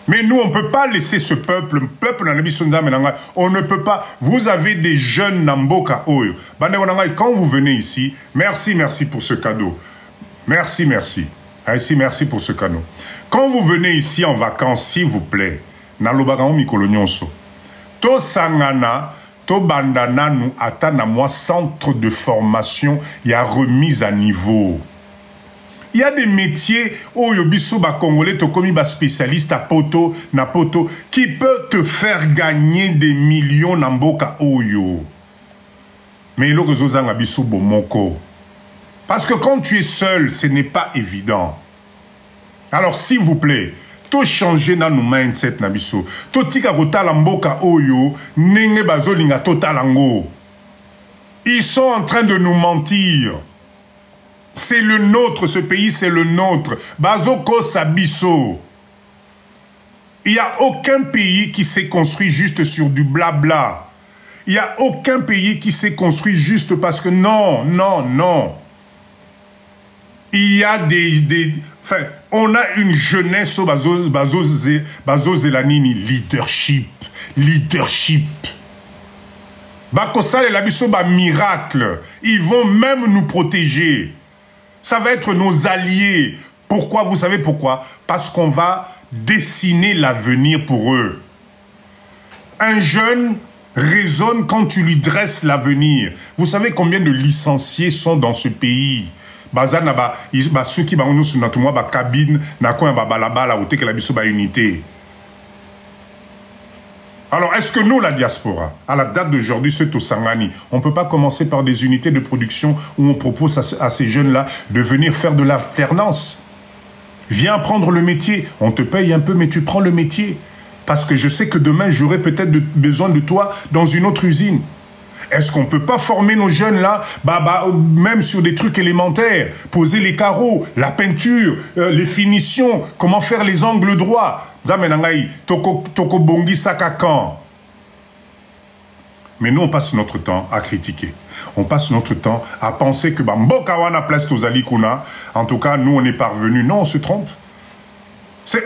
S1: Mais nous, on ne peut pas laisser ce peuple, le peuple, on ne peut pas. Vous avez des jeunes Namboka Oyo. Quand vous venez ici, merci pour ce cadeau. Merci pour ce cadeau. Quand vous venez ici en vacances, s'il vous plaît, Nalobagao Mikolonyonso, To Sangana, To Bandana, nous attendons à moi, centre de formation, il y a remise à niveau. Il y a des métiers où Yobiso ba Congolais to komi ba spécialiste à poto na poto qui peut te faire gagner des millions na mboka oyo. Mais il y a biso bomoko. Parce que quand tu es seul, ce n'est pas évident. Alors s'il vous plaît, to changer na nous mindset na biso. To tika rotala mboka oyo nenge bazolinga totalango. Ils sont en train de nous mentir. C'est le nôtre, ce pays, c'est le nôtre. Bazoko Sabiso. Il n'y a aucun pays qui s'est construit juste sur du blabla. Il n'y a aucun pays qui s'est construit juste parce que non. Il y a enfin, on a une jeunesse au Bazo Zelanini, leadership. Bakosal et Labiso ba miracle. Ils vont même nous protéger. Ça va être nos alliés. Pourquoi? Vous savez pourquoi? Parce qu'on va dessiner l'avenir pour eux. Un jeune raisonne quand tu lui dresses l'avenir. Vous savez combien de licenciés sont dans ce pays? Ceux qui ont une cabine, unité. Alors, est-ce que nous, la diaspora, à la date d'aujourd'hui, c'est au Sangani, on ne peut pas commencer par des unités de production où on propose à ces jeunes-là de venir faire de l'alternance? Viens apprendre le métier. On te paye un peu, mais tu prends le métier. Parce que je sais que demain, j'aurai peut-être besoin de toi dans une autre usine. Est-ce qu'on ne peut pas former nos jeunes là, même sur des trucs élémentaires, poser les carreaux, la peinture, les finitions, comment faire les angles droits? Toko bongi sakakan. Mais nous, on passe notre temps à critiquer. On passe notre temps à penser que Mbokawana place Tozali Kuna. En tout cas, nous, on est parvenus. Non, on se trompe.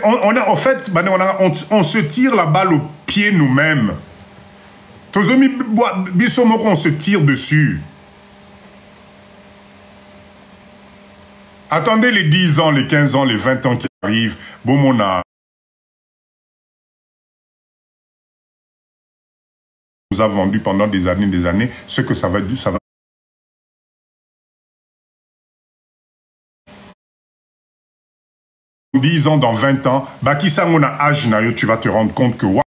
S1: En fait, on se tire la balle au pied nous-mêmes. Tozomi Bissomoko, on se tire dessus. Attendez les 10 ans, les 15 ans, les 20 ans qui arrivent. Bomona. Nous a vendu pendant des années, ce que ça va. 10 ans, dans 20 ans, Bakisangona âge nayo, tu vas te rendre compte que waouh,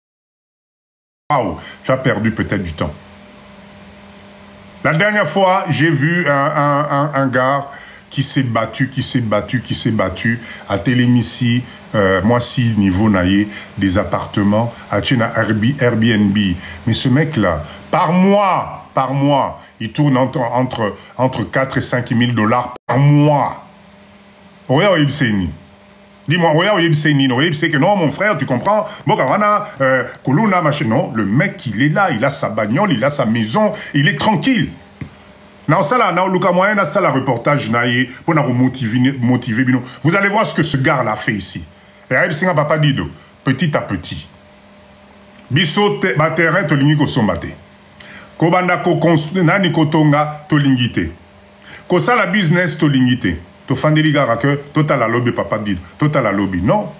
S1: tu as perdu peut-être du temps. La dernière fois, j'ai vu un gars qui s'est battu à Télémissi, moi si niveau naïe, des appartements, à Airbnb. Mais ce mec-là, par mois, il tourne entre 4 et 5 000 $ par mois. Dis-moi, c'est que non, mon frère, tu comprends? Kuluna, machin. Non, le mec, il est là, il a sa bagnole, il a sa maison, il est tranquille. Non, ça là, non, Luka Moyen, ça la reportage, pour nous motiver. Vous allez voir ce que ce gars-là a fait ici. Et Aïb Singa Papa Dido, petit à petit. Biso, ba terrain, to lingi ko sombate. Ko banda ko construire, nani ko tonga, to lingite. Ko ça la business, to lingite. To fandeli gara que total la lobby Papa Dido, total la lobby. Non.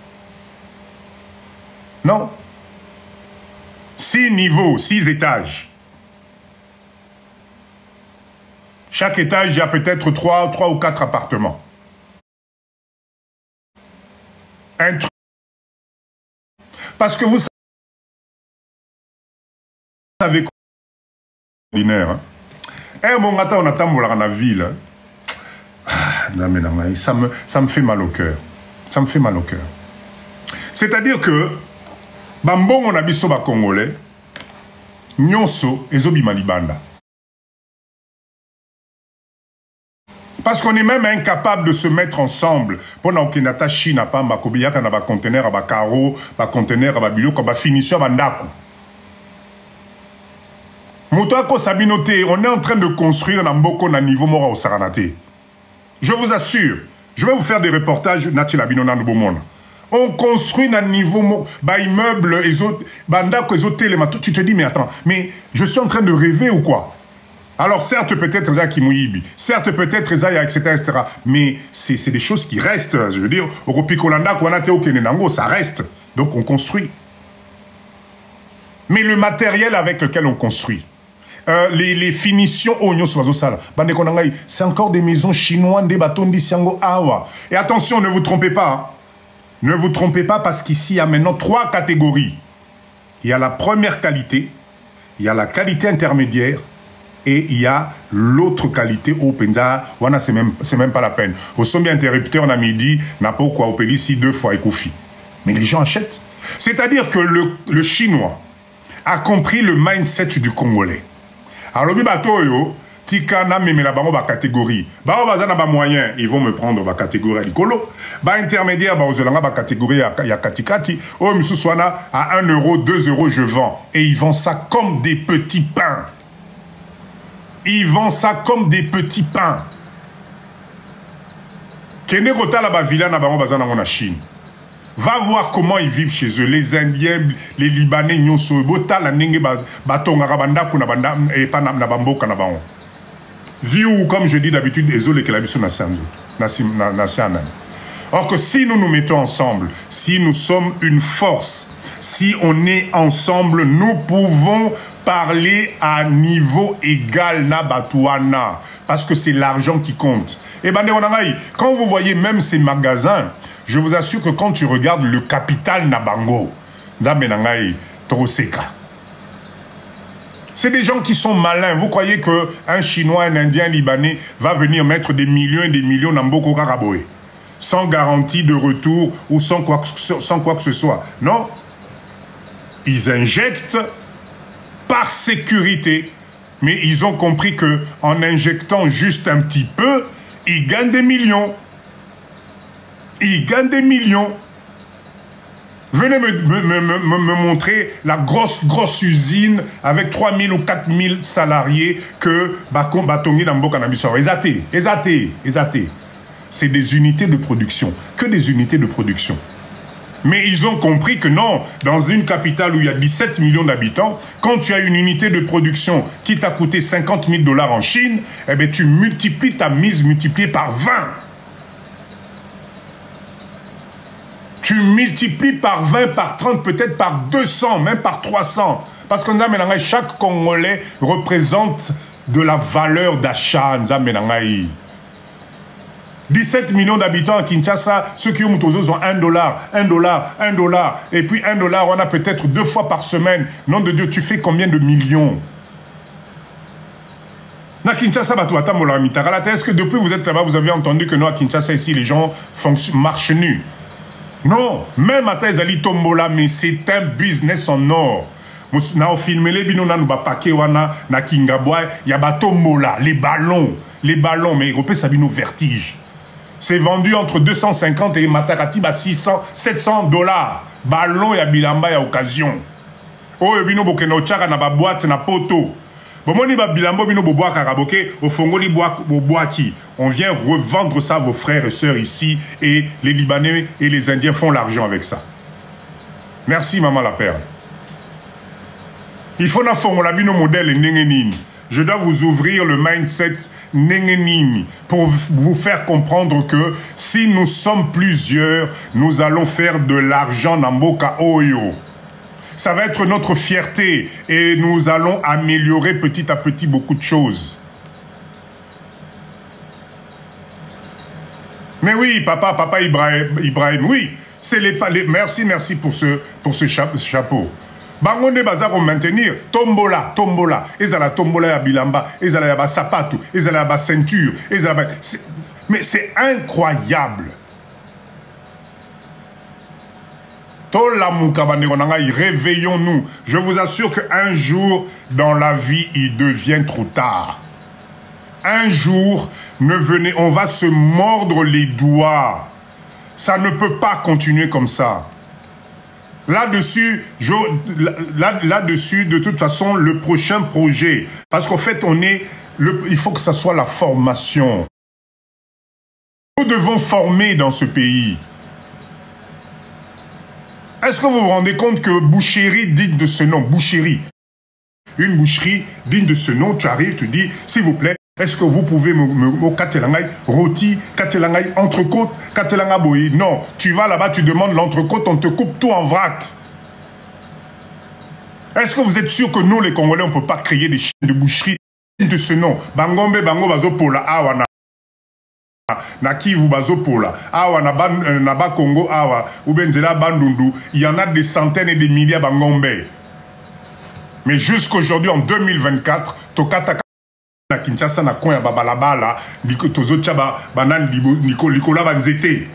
S1: Non. 6 niveaux, 6 étages. Chaque étage, il y a peut-être 3 ou 4 appartements. Un truc. Parce que vous savez quoi ordinaire. Hein? Eh, mon gâteau, on attend dans la ville. Ça me fait mal au cœur. Ça me fait mal au cœur. C'est-à-dire que, Bambon, on a biso ba Congolais, Nyonso, et Zobi Malibanda. Parce qu'on est même incapable de se mettre ensemble. Pendant que Nata Chine n'a pas ma kobiaka na ba conteneur, ba carreau, ba conteneur, ba bilo, ba finition, ba ndako. Moutouako Sabinote, on est en train de construire un mboko na niveau mora au Saranate. Je vous assure, je vais vous faire des reportages Natila Binona Nubomona. On construit un niveau ba immeuble, ba ndako, tu te dis, mais attends, mais je suis en train de rêver ou quoi? Alors certes peut-être Zaya Kimouibi, certes peut-être Zaya, etc. Mais c'est des choses qui restent, je veux dire, au Ropikolanda, Kwanateo Kenenango, ça reste. Donc on construit. Mais le matériel avec lequel on construit, les finitions, c'est encore des maisons chinoises, des bâtons d'Isiango Awa. Et attention, ne vous trompez pas. Hein. Ne vous trompez pas parce qu'ici, il y a maintenant 3 catégories. Il y a la première qualité, il y a la qualité intermédiaire, et il y a l'autre qualité au Penza, c'est même pas la peine. Au sommet interrupteur, on a midi, n'a pas quoi au ici 2 fois et Koufi. Mais les gens achètent. C'est-à-dire que le Chinois a compris le mindset du Congolais. Alors, tika na memela bango ba catégorie. Ba bazana ba moyen, ils vont me prendre ba catégorie likolo. Ba intermédiaire ba ozolanga ba catégorie ya katikati. Oh msuswana à 1 euro, 2 euros je vends et ils vendent ça comme des petits pains. Ils vendent ça comme des petits pains. Kene kota la ba villa na bango bazana na Chine. Va voir comment ils vivent chez eux. Les Indiens, les Libanais, nyonso bota la nenge batonga kabanda kuna banda et pas na bamboka na bango. Vu comme je dis d'habitude, désolé que la mission n'a pas. Or que si nous nous mettons ensemble, si nous sommes une force, si on est ensemble, nous pouvons parler à niveau égal na batouana. Parce que c'est l'argent qui compte. Et ben, quand vous voyez même ces magasins, je vous assure que quand tu regardes le capital Nabango, c'est des gens qui sont malins. Vous croyez qu'un Chinois, un Indien, un Libanais va venir mettre des millions et des millions dans Mboko Karaboé sans garantie de retour ou sans quoi que ce soit? Non. Ils injectent par sécurité. Mais ils ont compris qu'en injectant juste un petit peu, ils gagnent des millions. Ils gagnent des millions. Venez me montrer la grosse usine avec 3000 ou 4000 salariés que Batongi Namboka Nabiso. Esaté. C'est des unités de production. Que des unités de production. Mais ils ont compris que non, dans une capitale où il y a 17 millions d'habitants, quand tu as une unité de production qui t'a coûté 50 000 $ en Chine, eh bien, tu multiplies ta mise multipliée par 20. Tu multiplies par 20, par 30, peut-être par 200, même par 300. Parce que chaque Congolais représente de la valeur d'achat. 17 millions d'habitants à Kinshasa, ceux qui ont ont 1 dollar, 1 dollar, 1 dollar. Et puis 1 dollar, on a peut-être 2 fois par semaine. Nom de Dieu, tu fais combien de millions? Na Kinshasa, est-ce que depuis que vous êtes là-bas, vous avez entendu que nous, à Kinshasa, ici, les gens marchent nus? Non, même à Taizali Tombola, mais c'est un business en or. Na au filmé les binona nous paquet wana na Kingaboy, il y a Tombola, les ballons, mais Europé ça bino vertige. C'est vendu entre 250 et Matakati, 600, 700 $. Ballon ya bilamba ya occasion. Oh, bino bokeno tchaka na ba boîte na poto. Bomoni ba bilambo bino boboa karaboke, au fongoli boboaki. On vient revendre ça à vos frères et sœurs ici, et les Libanais et les Indiens font l'argent avec ça. Merci, maman la perle. Il faut na fongola bino modèle nengenini. Je dois vous ouvrir le mindset nengenini pour vous faire comprendre que si nous sommes plusieurs, nous allons faire de l'argent Namboka Oyo. Ça va être notre fierté et nous allons améliorer petit à petit beaucoup de choses. Mais oui, papa Ibrahim, oui, c'est les merci pour ce chapeau. Bangonde bazar maintenir tombola ezala tombola ya bilamba ezala ya ba sapatu ezala ya ba ceinture ezala mais c'est incroyable. Réveillons-nous. Je vous assure qu'un jour dans la vie il devient trop tard. Un jour on va se mordre les doigts. Ça ne peut pas continuer comme ça. Là-dessus, de toute façon, le prochain projet, parce qu'en fait, il faut que ça soit la formation. Nous devons former dans ce pays. Est-ce que vous vous rendez compte que boucherie digne de ce nom, boucherie, une boucherie digne de ce nom, tu arrives, tu dis, s'il vous plaît, est-ce que vous pouvez me katelangai rôti, katelangai entrecôte, katelanga boyi? Non, tu vas là-bas, tu demandes l'entrecôte, on te coupe tout en vrac. Est-ce que vous êtes sûr que nous, les Congolais, on ne peut pas créer des chaînes de boucherie de ce nom? Bangombe, bango, bazo pola, awa na Kivu, bazo pola, awa na ba Congo, awa, ou benzela bandundu. Il y en a des centaines et des milliers bangombe. Mais jusqu'aujourd'hui, en 2024, tokata na Kinshasa na konya babalabala tozo tchaba banan Nicolas Banzete.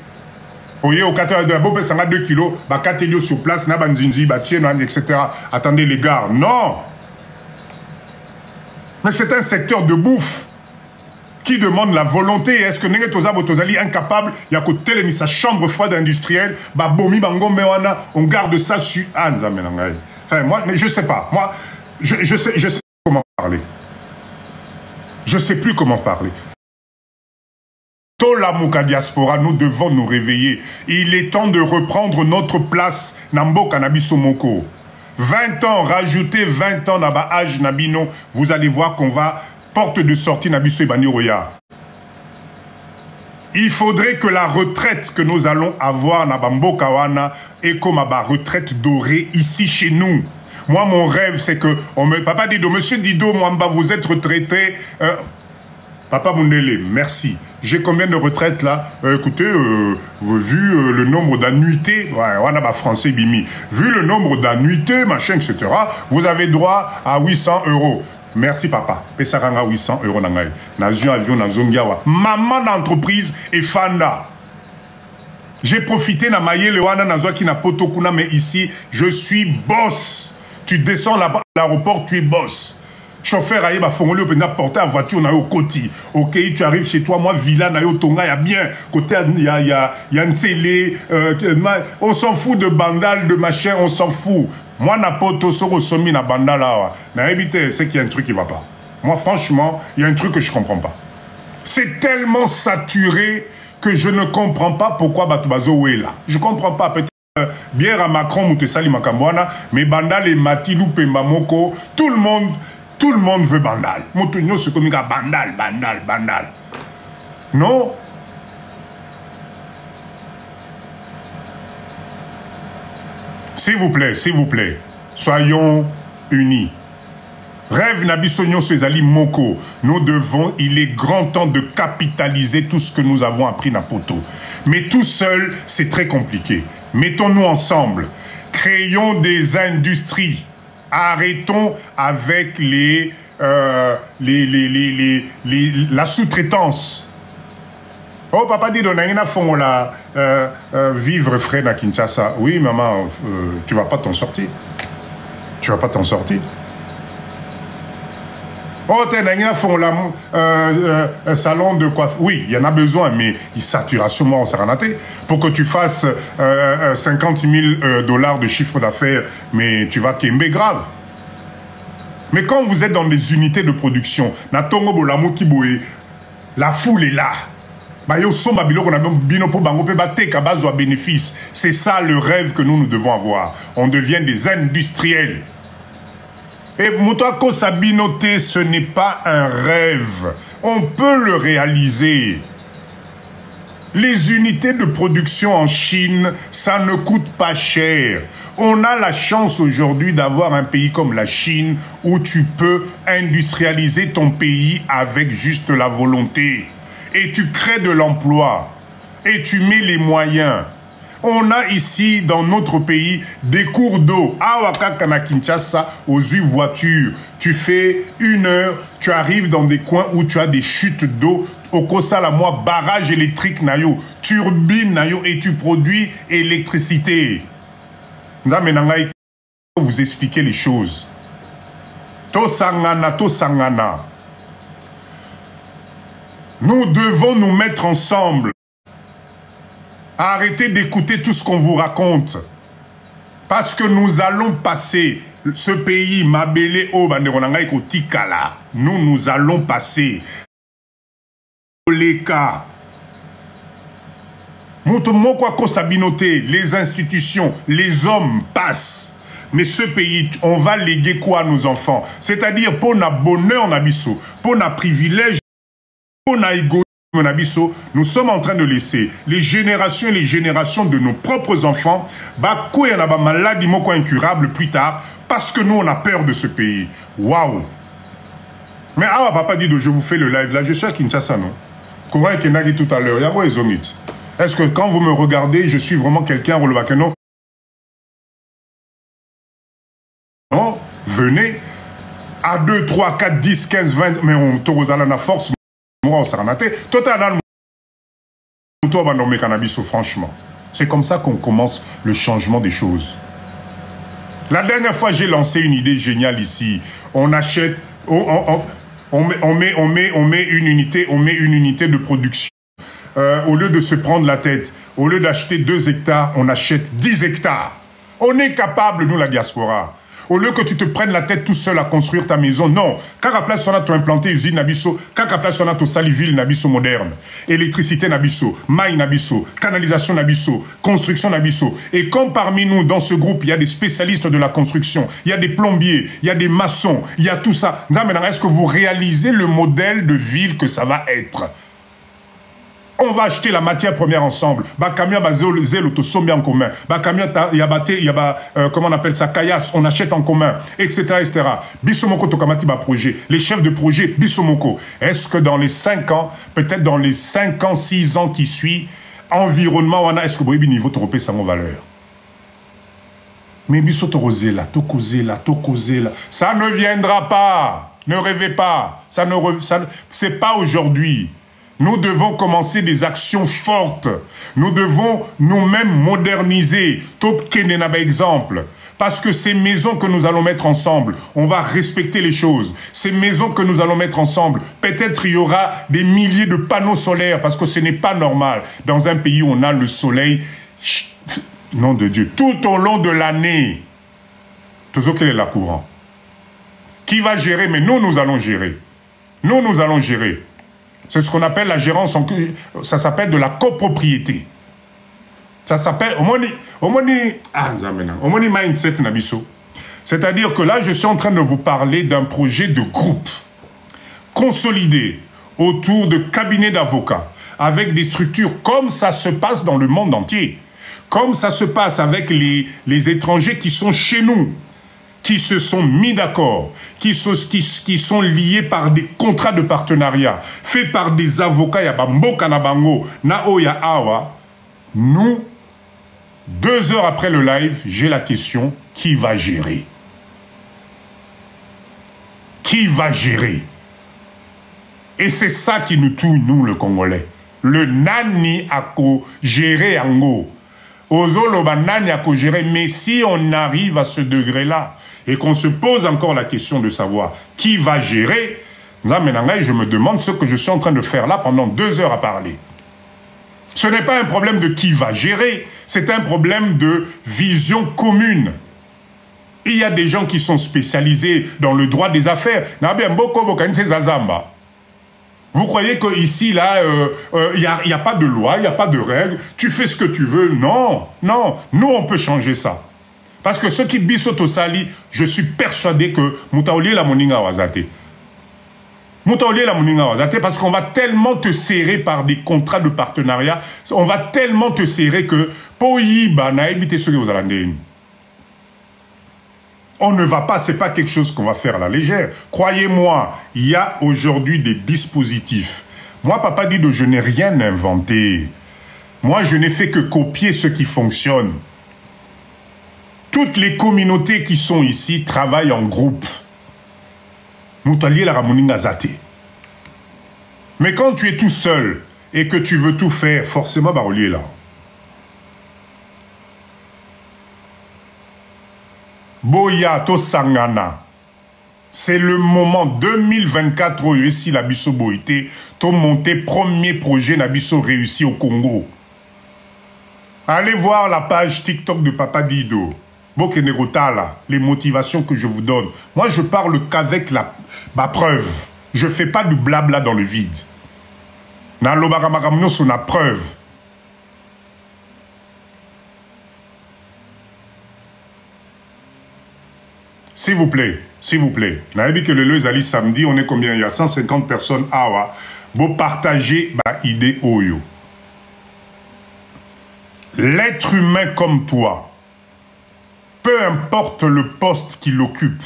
S1: Oye au 4 de bope sanga 2 kilos ba katelio sur place na banzinzi ba tieno etc. Attendez les gars, non. Mais c'est un secteur de bouffe qui demande la volonté. Est-ce que nenge toza botozali incapable ya ko telemi sa chambre froide industrielle ba bomi bangombe wana on garde ça sur nzamenangai. Enfin moi mais je sais pas. Moi je sais comment parler. Je ne sais plus comment parler. Tola Mouka Diaspora, nous devons nous réveiller. Il est temps de reprendre notre place Namboka Nabiso Moko. 20 ans, rajoutez 20 ans Naba Age Nabino, vous allez voir qu'on va porte de sortie Nabiso Ebani Roya. Il faudrait que la retraite que nous allons avoir Nabamboka Wana est comme ma retraite dorée ici chez nous. Moi, mon rêve, c'est que... Papa Dido, monsieur Dido, Mwamba, vous êtes retraité. Papa Mundele, merci. J'ai combien de retraites là? Écoutez, vu le nombre d'annuités, ouais, on a français bimi. Vu le nombre d'annuités, machin, etc., vous avez droit à 800 €. Merci papa. Pesaranga 800 € nangai. Nazion avion nazongiawa. Maman d'entreprise et Fanda. J'ai profité na maye le wana nazo ki na potokuna, mais ici, je suis boss. Tu descends là-bas à l'aéroport, tu es boss. Chauffeur aïe ba fongoli openda porter la voiture na yo koti. OK, tu arrives chez toi, moi villa na yo tonga ya bien. Côté il y a Ntsele, on s'en fout de bandal de machin, on s'en fout. Moi na poto soro somi na bandala na éviter, c'est qu'il y a un truc qui va pas. Moi franchement, il y a un truc que je comprends pas. C'est tellement saturé que je ne comprends pas pourquoi Batubazo est là. Je comprends pas peut-être. Bien à Macron, Moutessali Makambouana, mais Bandal et Matilou Pembamoko, tout le monde veut Bandal. Moutounio se communique à Bandal. Non. S'il vous plaît, soyons unis. Rêve Nabisonio Sezali Moko. Il est grand temps de capitaliser tout ce que nous avons appris Napoto. Mais tout seul, c'est très compliqué. Mettons-nous ensemble. Créons des industries. Arrêtons avec la sous-traitance. Oh, papa dit, on a une fond là, vivre frais à Kinshasa. Oui, maman, tu vas pas t'en sortir. Tu vas pas t'en sortir. Oh, salon de coiffure. Oui, il y en a besoin, mais il saturation moi en saranaté. Pour que tu fasses 50 000 dollars de chiffre d'affaires, mais tu vas kembe grave. Mais quand vous êtes dans des unités de production, la foule est là. C'est ça le rêve que nous devons avoir. On devient des industriels. Et Moutako Sabinote, ce n'est pas un rêve. On peut le réaliser. Les unités de production en Chine, ça ne coûte pas cher. On a la chance aujourd'hui d'avoir un pays comme la Chine où tu peux industrialiser ton pays avec juste la volonté. Et tu crées de l'emploi. Et tu mets les moyens. On a ici, dans notre pays, des cours d'eau. À Wakakana Kinshasa, aux voitures. Tu fais 1 heure, tu arrives dans des coins où tu as des chutes d'eau. Au Kosala, moi, barrage électrique, nayo, turbine, nayo, et tu produis électricité. Vous expliquer les choses. To sangana, to sangana. Nous devons nous mettre ensemble. Arrêtez d'écouter tout ce qu'on vous raconte. Parce que nous allons passer ce pays, Mabele, Tikala. Nous allons passer. Les cas. Les institutions, les hommes passent. Mais ce pays, on va léguer quoi à nos enfants? C'est-à-dire pour notre bonheur, pour notre privilège, pour notre égoïsme, nous sommes en train de laisser les générations et les générations de nos propres enfants, il y a une maladie incurable plus tard, parce que nous, on a peur de ce pays. Waouh! Mais ah, papa dit, je vous fais le live là, je suis à Kinshasa, non? Comment est-ce qu'il tout à l'heure? Est-ce que quand vous me regardez, je suis vraiment quelqu'un, non? Non, venez à 2, 3, 4, 10, 15, 20, mais on te la force. Franchement, c'est comme ça qu'on commence le changement des choses. La dernière fois, j'ai lancé une idée géniale ici. On achète, on met une unité de production. Au lieu de se prendre la tête, au lieu d'acheter 2 hectares, on achète 10 hectares. On est capable, nous, la diaspora. Au lieu que tu te prennes la tête tout seul à construire ta maison, non. Car à place, on a implanté usine Nabiso. Car à place, on a saliville Nabiso moderne. Électricité Nabiso, maille Nabiso, canalisation Nabiso, construction Nabiso. Et comme parmi nous, dans ce groupe, il y a des spécialistes de la construction, il y a des plombiers, il y a des maçons, il y a tout ça. Est-ce que vous réalisez le modèle de ville que ça va être? On va acheter la matière première ensemble. En commun. Comment on appelle ça? Kayas, on achète en commun, etc. etc. Bisomoko Tokamati projet. Les chefs de projet, Bisomoko. Est-ce que dans les 5 ans, peut-être dans les 5 ans, 6 ans qui suivent, environnement, est-ce que vous voyez niveau Toropé ça mon valeur? Mais Bisotoroze là, Tokozé là, ça ne viendra pas. Ne rêvez pas. C'est pas aujourd'hui. Nous devons commencer des actions fortes. Nous devons nous-mêmes moderniser. Top Kenenaba exemple. Parce que ces maisons que nous allons mettre ensemble, on va respecter les choses. Ces maisons que nous allons mettre ensemble, peut-être il y aura des milliers de panneaux solaires parce que ce n'est pas normal. Dans un pays où on a le soleil, nom de Dieu, tout au long de l'année. Toujours quel est la courant? Qui va gérer? Mais nous allons gérer. Nous allons gérer. C'est ce qu'on appelle la gérance, ça s'appelle de la copropriété. Ça s'appelle, mindset Nabiso. C'est-à-dire que là, je suis en train de vous parler d'un projet de groupe consolidé autour de cabinets d'avocats, avec des structures comme ça se passe dans le monde entier, comme ça se passe avec les étrangers qui sont chez nous, qui se sont mis d'accord, qui sont liés par des contrats de partenariat, faits par des avocats, nous, 2 heures après le live, j'ai la question, qui va gérer? Qui va gérer? Et c'est ça qui nous tue, nous, le Congolais. Le nani a géré Ango. Ozoloba nani a gérer, mais si on arrive à ce degré-là, et qu'on se pose encore la question de savoir qui va gérer, Je me demande ce que je suis en train de faire là pendant 2 heures à parler. Ce n'est pas un problème de qui va gérer, c'est un problème de vision commune. Il y a des gens qui sont spécialisés dans le droit des affaires. Vous croyez qu'ici, là, il n'y a pas de loi, il n'y a pas de règles, tu fais ce que tu veux. Non, non, nous, on peut changer ça. Parce que ceux qui bisoto sali, je suis persuadé que Moutaoli la moninga wazate. Moutaoli la moninga wazate, parce qu'on va tellement te serrer par des contrats de partenariat, on va tellement te serrer que on ne va pas, c'est pas quelque chose qu'on va faire à la légère. Croyez-moi, il y a aujourd'hui des dispositifs. Moi, papa dit que je n'ai rien inventé. Moi, je n'ai fait que copier ce qui fonctionne. Toutes les communautés qui sont ici travaillent en groupe. Moutalier la Ramoninga Zate. Mais quand tu es tout seul et que tu veux tout faire, forcément, Barolier là. Boya to Sangana. C'est le moment 2024 où ici la biso boité, to monté premier projet Nabiso réussi au Congo. Allez voir la page TikTok de Papa Dido. Les motivations que je vous donne. Moi, je parle qu'avec ma preuve. Je ne fais pas du blabla dans le vide. Dans l'obagamakam, on a preuve. S'il vous plaît, s'il vous plaît. Naïbi que le Lezali samedi, on est combien? Il y a 150 personnes. Awa, vous partagez ma idée Oyo. L'être humain comme toi, peu importe le poste qu'il occupe,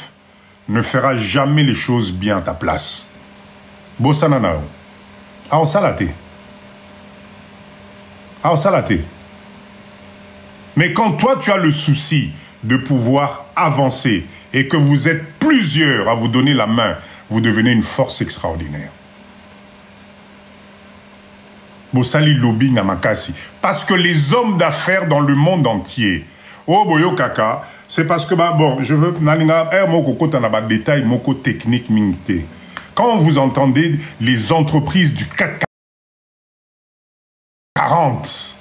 S1: ne fera jamais les choses bien à ta place. Bossananao. Ao salate. Ao salate. Mais quand toi, tu as le souci de pouvoir avancer et que vous êtes plusieurs à vous donner la main, vous devenez une force extraordinaire. Bossali lobby namakasi. Parce que les hommes d'affaires dans le monde entier, oh boyo kaka, c'est parce que bon, je veux moko tanaba détail moko technique mingte. Quand vous entendez les entreprises du CAC 40,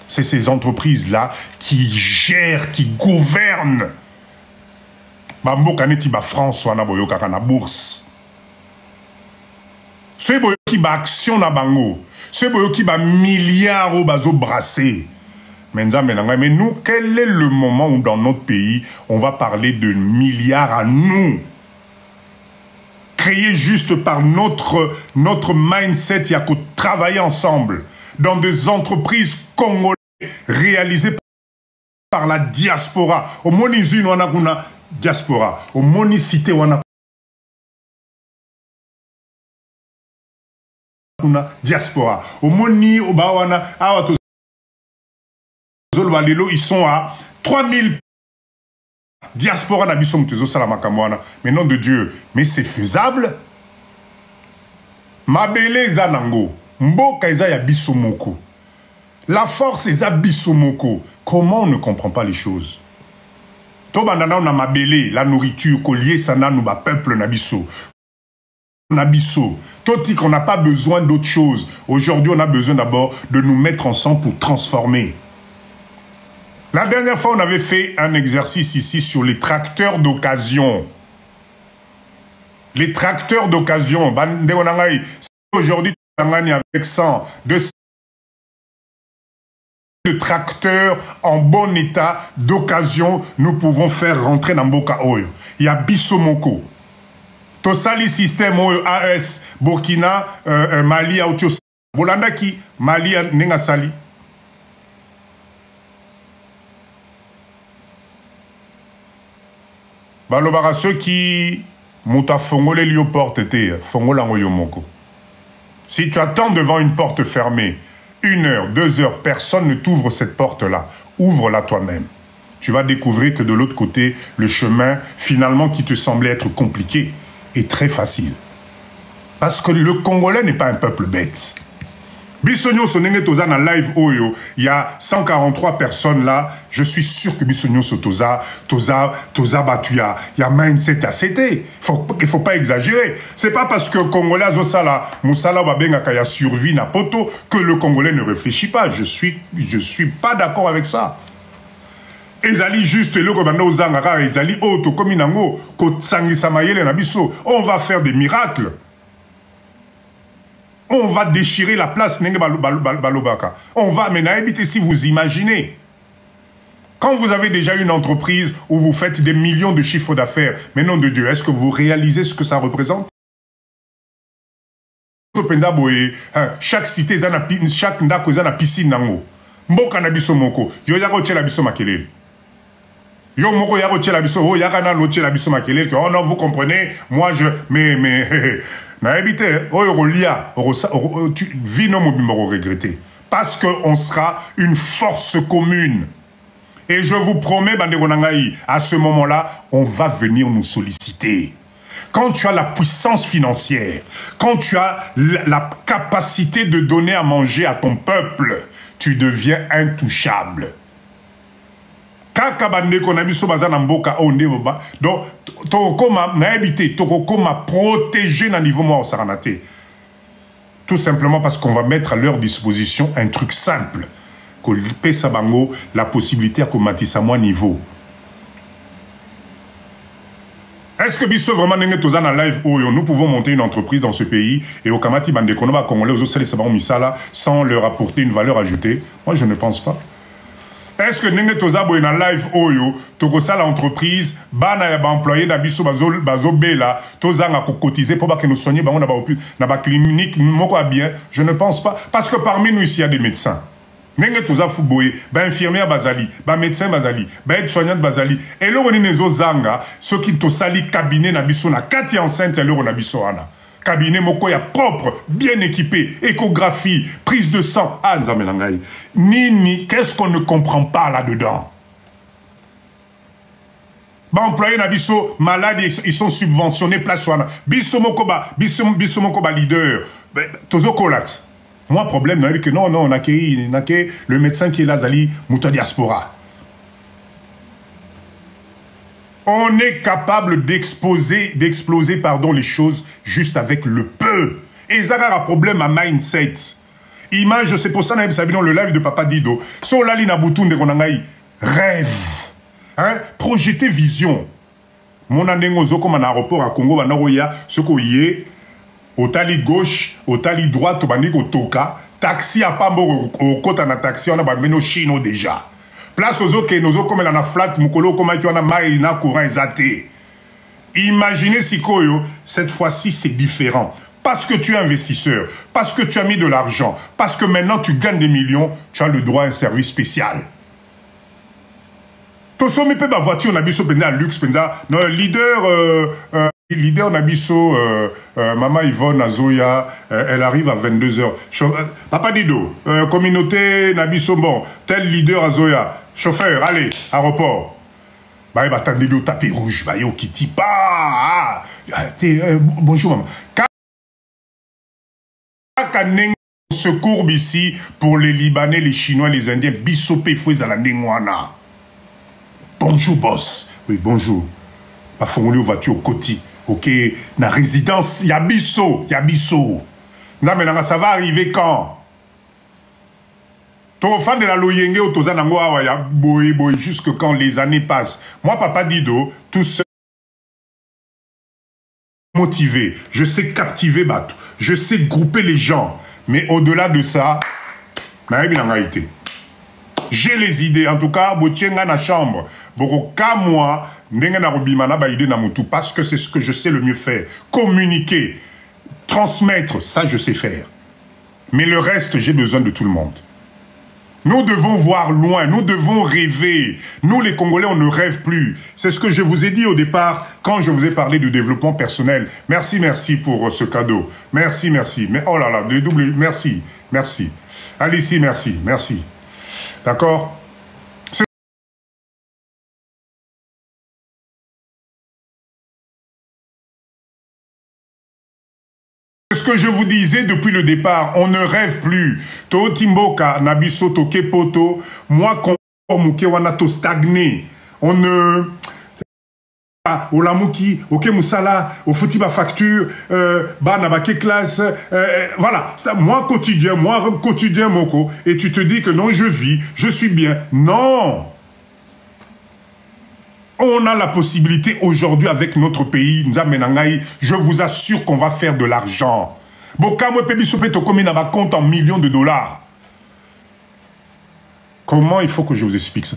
S1: c'est ces entreprises là qui gèrent, qui gouvernent. Bamboka neti ba France wana boyo kaka na bourse. Ce boyo ki ba action na bango, ce boyo ki ba milliards au bazo brassé. Mais nous, quel est le moment où dans notre pays, on va parler de milliards à nous? Créé juste par notre mindset, il y a qu'à travailler ensemble dans des entreprises congolaises réalisées par la diaspora. Au monizine, on a diaspora. Au monicité, on a diaspora. Au moni, au bawana, ils sont à 3000 diaspora n'abissons tezo salamakamwana. Mais nom de Dieu, mais c'est faisable. Mabele zanango, mboka eza ya bisomoko. La force eza bisomoko. Comment on ne comprend pas les choses? Tobanana on a mabele, la nourriture, collier sana nous ba peuple nabiso. Nabiso. Toti qu'on n'a pas besoin d'autre chose. Aujourd'hui, on a besoin d'abord de nous mettre ensemble pour transformer. La dernière fois, on avait fait un exercice ici sur les tracteurs d'occasion. Les tracteurs d'occasion. Aujourd'hui, avec 100, 200 tracteurs en bon état d'occasion, nous pouvons faire rentrer dans Mboka Oyo. Il y a Bissomoko. Tosali système Oyo AS, Burkina, Mali, Autio. Bolanda qui, Mali, Nengasali. Balobara ceux qui muta fongole lio porte te fongola ngoyomoko. Si tu attends devant une porte fermée, 1 heure, 2 heures, personne ne t'ouvre cette porte-là. Ouvre-la toi-même. Tu vas découvrir que de l'autre côté, le chemin, finalement, qui te semblait être compliqué, est très facile. Parce que le Congolais n'est pas un peuple bête. Bissonio Sonenge Toza na live Oyo, il y a 143 personnes là. Je suis sûr que Bissonio Sotoza, Toza Batuya, il y a mindset à c'était. Il faut pas exagérer. C'est pas parce que Congolais Azosala, Moussala Babenga Kaya survit na poto que le Congolais ne réfléchit pas. Je suis pas d'accord avec ça. Ezali juste le Kobanda Ozanga, Ezali Oto Kominango, Kotsangi Samayele Nabiso. On va faire des miracles. On va déchirer la place. On va, mais n'habitez si vous imaginez. Quand vous avez déjà une entreprise où vous faites des millions de chiffres d'affaires, mais non de Dieu, est-ce que vous réalisez ce que ça représente? Chaque cité, chaque ndako, a piscine. Mboka na biso moko. Yo yako tche la biso makelele. Yo moko yako tche la biso. Oh yakana lo tche la biso makelele. Oh non, vous comprenez? Moi je... Mais... regretter. Parce qu'on sera une force commune. Et je vous promets, à ce moment-là, on va venir nous solliciter. Quand tu as la puissance financière, quand tu as la capacité de donner à manger à ton peuple, tu deviens intouchable. Donc, Tokokoma n'a habité, Tokokoma protégé dans le niveau moi au Saranaté. Tout simplement parce qu'on va mettre à leur disposition un truc simple. Qu'on paie Sabango la possibilité à combattre à moi niveau. Est-ce que Bisso vraiment n'est pas en live où nous pouvons monter une entreprise dans ce pays et au Kamati Bandekonoba Congolais aux autres Sabango Misala sans leur apporter une valeur ajoutée? Moi je ne pense pas. Est-ce que Nenge Toza Boy na live Oyo, Tokosa l'entreprise, Bana ya ba employé na biso bazo bela, Toza nga cotiser pour que nous soignions na ba clinique moko bien? Je ne pense pas. Parce que parmi nous ici, il y a des médecins. Nenge Toza Fuboye, ba infirmière Bazali, ba médecin Bazali, ba aide-soignante Bazali. Et là, on est nezo zanga, ceux qui to sali cabinet na biso na 4 enceinte, là, on a biso ana. Cabinet Mokoya propre, bien équipé, échographie, prise de sang. Ah, Nini, qu'est-ce qu'on ne comprend pas là-dedans? Bah, employés Nabiso, malades, ils sont subventionnés, place Wana. Biso Mokoba leader. Tozo Kolax. Moi, problème, non, on a le médecin qui est là, Zali, Mouta Diaspora. On est capable d'exploser les choses juste avec le peu. Et ça a un problème à mindset. Image, c'est pour ça que nous avons le live de Papa Dido. So lali na butunde konangai. Rêve. Hein? Projeter vision. Mon anengozo comme un aéroport à Congo, banaroya, ce qu'on y est, au tali gauche, au tali droite, au bandi au toka, taxi à Pambo, au côté na taxi, on a bameno chino déjà. Place aux autres, nous comme elle en a flat, Mukolo, comme il y en a maï, na courant, exaté. Imaginez si Koyo, cette fois-ci, c'est différent. Parce que tu es investisseur, parce que tu as mis de l'argent, parce que maintenant tu gagnes des millions, tu as le droit à un service spécial. Tout ça, mais peut ma voiture, on a biso penda luxe, penda, non, leader Nabiso, Maman Yvonne Azoya, elle arrive à 22h. Papa Dido, communauté Nabiso, bon, tel leader Azoya, chauffeur, allez, aéroport. Bah, attendez le tapis rouge, bah, yo, qui type, bonjour, maman. On se courbe ici pour les Libanais, les Chinois, les Indiens, Bissopé, Fouez à la Nengwana. Bonjour, boss. Oui, bonjour. Pas formulé voiture au côté. Ok, la résidence, il y a Bisso, Non, mais ça va arriver quand? Ton fan de la Loyenge ou Tozanango, jusque quand les années passent. Moi, Papa Dido, tout seul, motivé, je sais captiver Batou, je sais grouper les gens, mais au-delà de ça, j'ai les idées, en tout cas, botienga na chambre, boroka moi, ndenga na robimana ba idée na mutu, parce que c'est ce que je sais le mieux faire, communiquer, transmettre, ça je sais faire. Mais le reste, j'ai besoin de tout le monde. Nous devons voir loin, nous devons rêver. Nous, les Congolais, on ne rêve plus. C'est ce que je vous ai dit au départ quand je vous ai parlé du développement personnel. Merci, merci pour ce cadeau. Merci, merci. Mais oh là là, merci, merci. Alicie, merci, merci. D'accord? que je vous disais depuis le départ, on ne rêve plus. To timboka nabiso toke poto, moi comme wana to stagné. On ne au lamouki, ok moussala, au fouti ba facture, ba nabake classe, voilà. Moi quotidien moko, et tu te dis que non, je vis, je suis bien. Non. On a la possibilité aujourd'hui avec notre pays, je vous assure qu'on va faire de l'argent. Compte en millions de dollars. Comment il faut que je vous explique ça?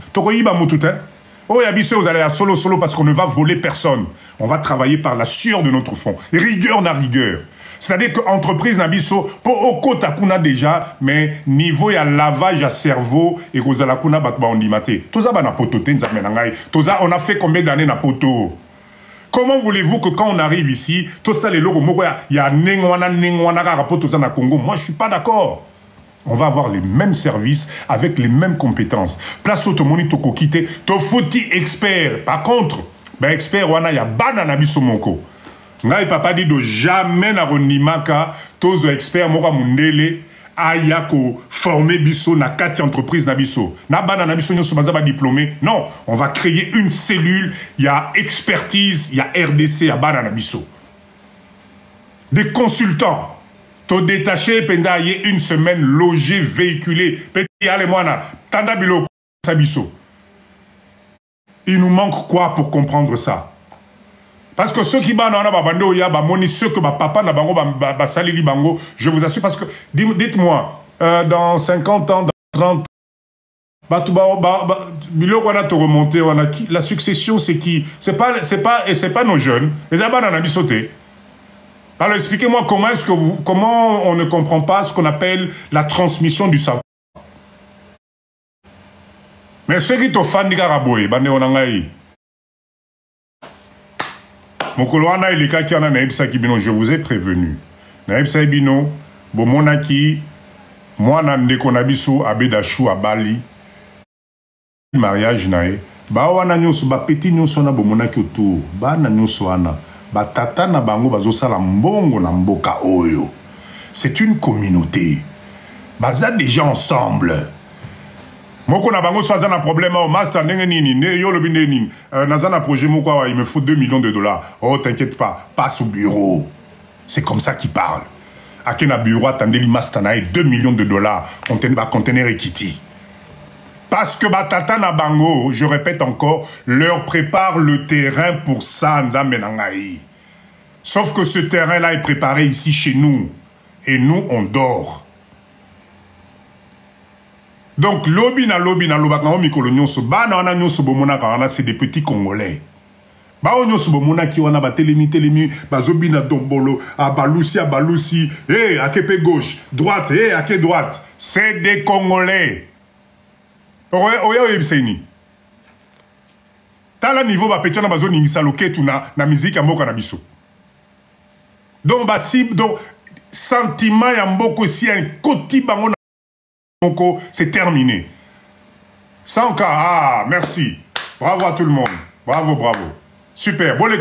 S1: Oh, vous allez à solo parce qu'on ne va voler personne. On va travailler par la sueur de notre fond. Rigueur na rigueur. C'est-à-dire que l'entreprise Nabiso, pour au côté kuna déjà, mais niveau il y a lavage à cerveau et vous allez kuna batba on dimate. Tout ça na poto tout ça on a fait combien d'années na poto? Comment voulez-vous que quand on arrive ici, tout ça les logos il y a nengwana rapport tout ça na Congo? Moi je suis pas d'accord. On va avoir les mêmes services avec les mêmes compétences. Place automoni toko kite, to fouti expert. Par contre, ben expert wana ya bana na biso moko. Ngai papa dit de jamais na ronimaka tozo expert moko mundele aya ko former biso na kati entreprise na biso. Na bana na biso nyoso baza ba diplômé. Non, on va créer une cellule, il y a expertise, il y a RDC à bana na biso. Des consultants. To détaché penda y une semaine logé véhiculé petit allez moi na tanda bilo sabiso. Il nous manque quoi pour comprendre ça? Parce que ceux qui ban na babando ya ba moni ceux que ba papa na bango ba salili bango, je vous assure parce que dites-moi dans 50 ans dans 30 bilo on a te remonter on a qui la succession c'est qui? C'est pas nos jeunes. Les abana na bisoté. Alors expliquez-moi comment on ne comprend pas ce qu'on appelle la transmission du savoir. Mais ceux qui sont fans de Garaboy, je vous ai prévenu. Naïbsa Bino, Bomonaki, moi Nandeko Nabiso, Abedachou, à Bali, mariage nae, Bawana Nyos, Bapeti Nyosona, Bomonaki autour, Bana Nyoswana. Batata na bango bazosala mbongo na mboka oyo. C'est une communauté. Baza déjà ensemble. Moko na bango soit un problème au master ndenge nini ne yo lobi nini nazana projet moko il me faut 2 millions de dollars. Oh t'inquiète pas, passe au bureau. C'est comme ça qu'ils parlent. Akena bureau attendez li master na 2 millions de dollars conteneur equity. Parce que Batata na bango, je répète encore, leur prépare le terrain pour ça, Nzamenangaï. Sauf que ce terrain-là est préparé ici chez nous. Et nous, on dort. Donc, lobina, c'est des petits Congolais. À Kepe gauche, droite, à Kepe droite. C'est des Congolais. Tala niveau ba petana bazo ningisa loketu na musique ya mboka na biso. Donc ba cible donc sentiment ya mboko si un koti bango na moko c'est terminé. Sans cas merci. Bravo à tout le monde. Bravo. Super. Bon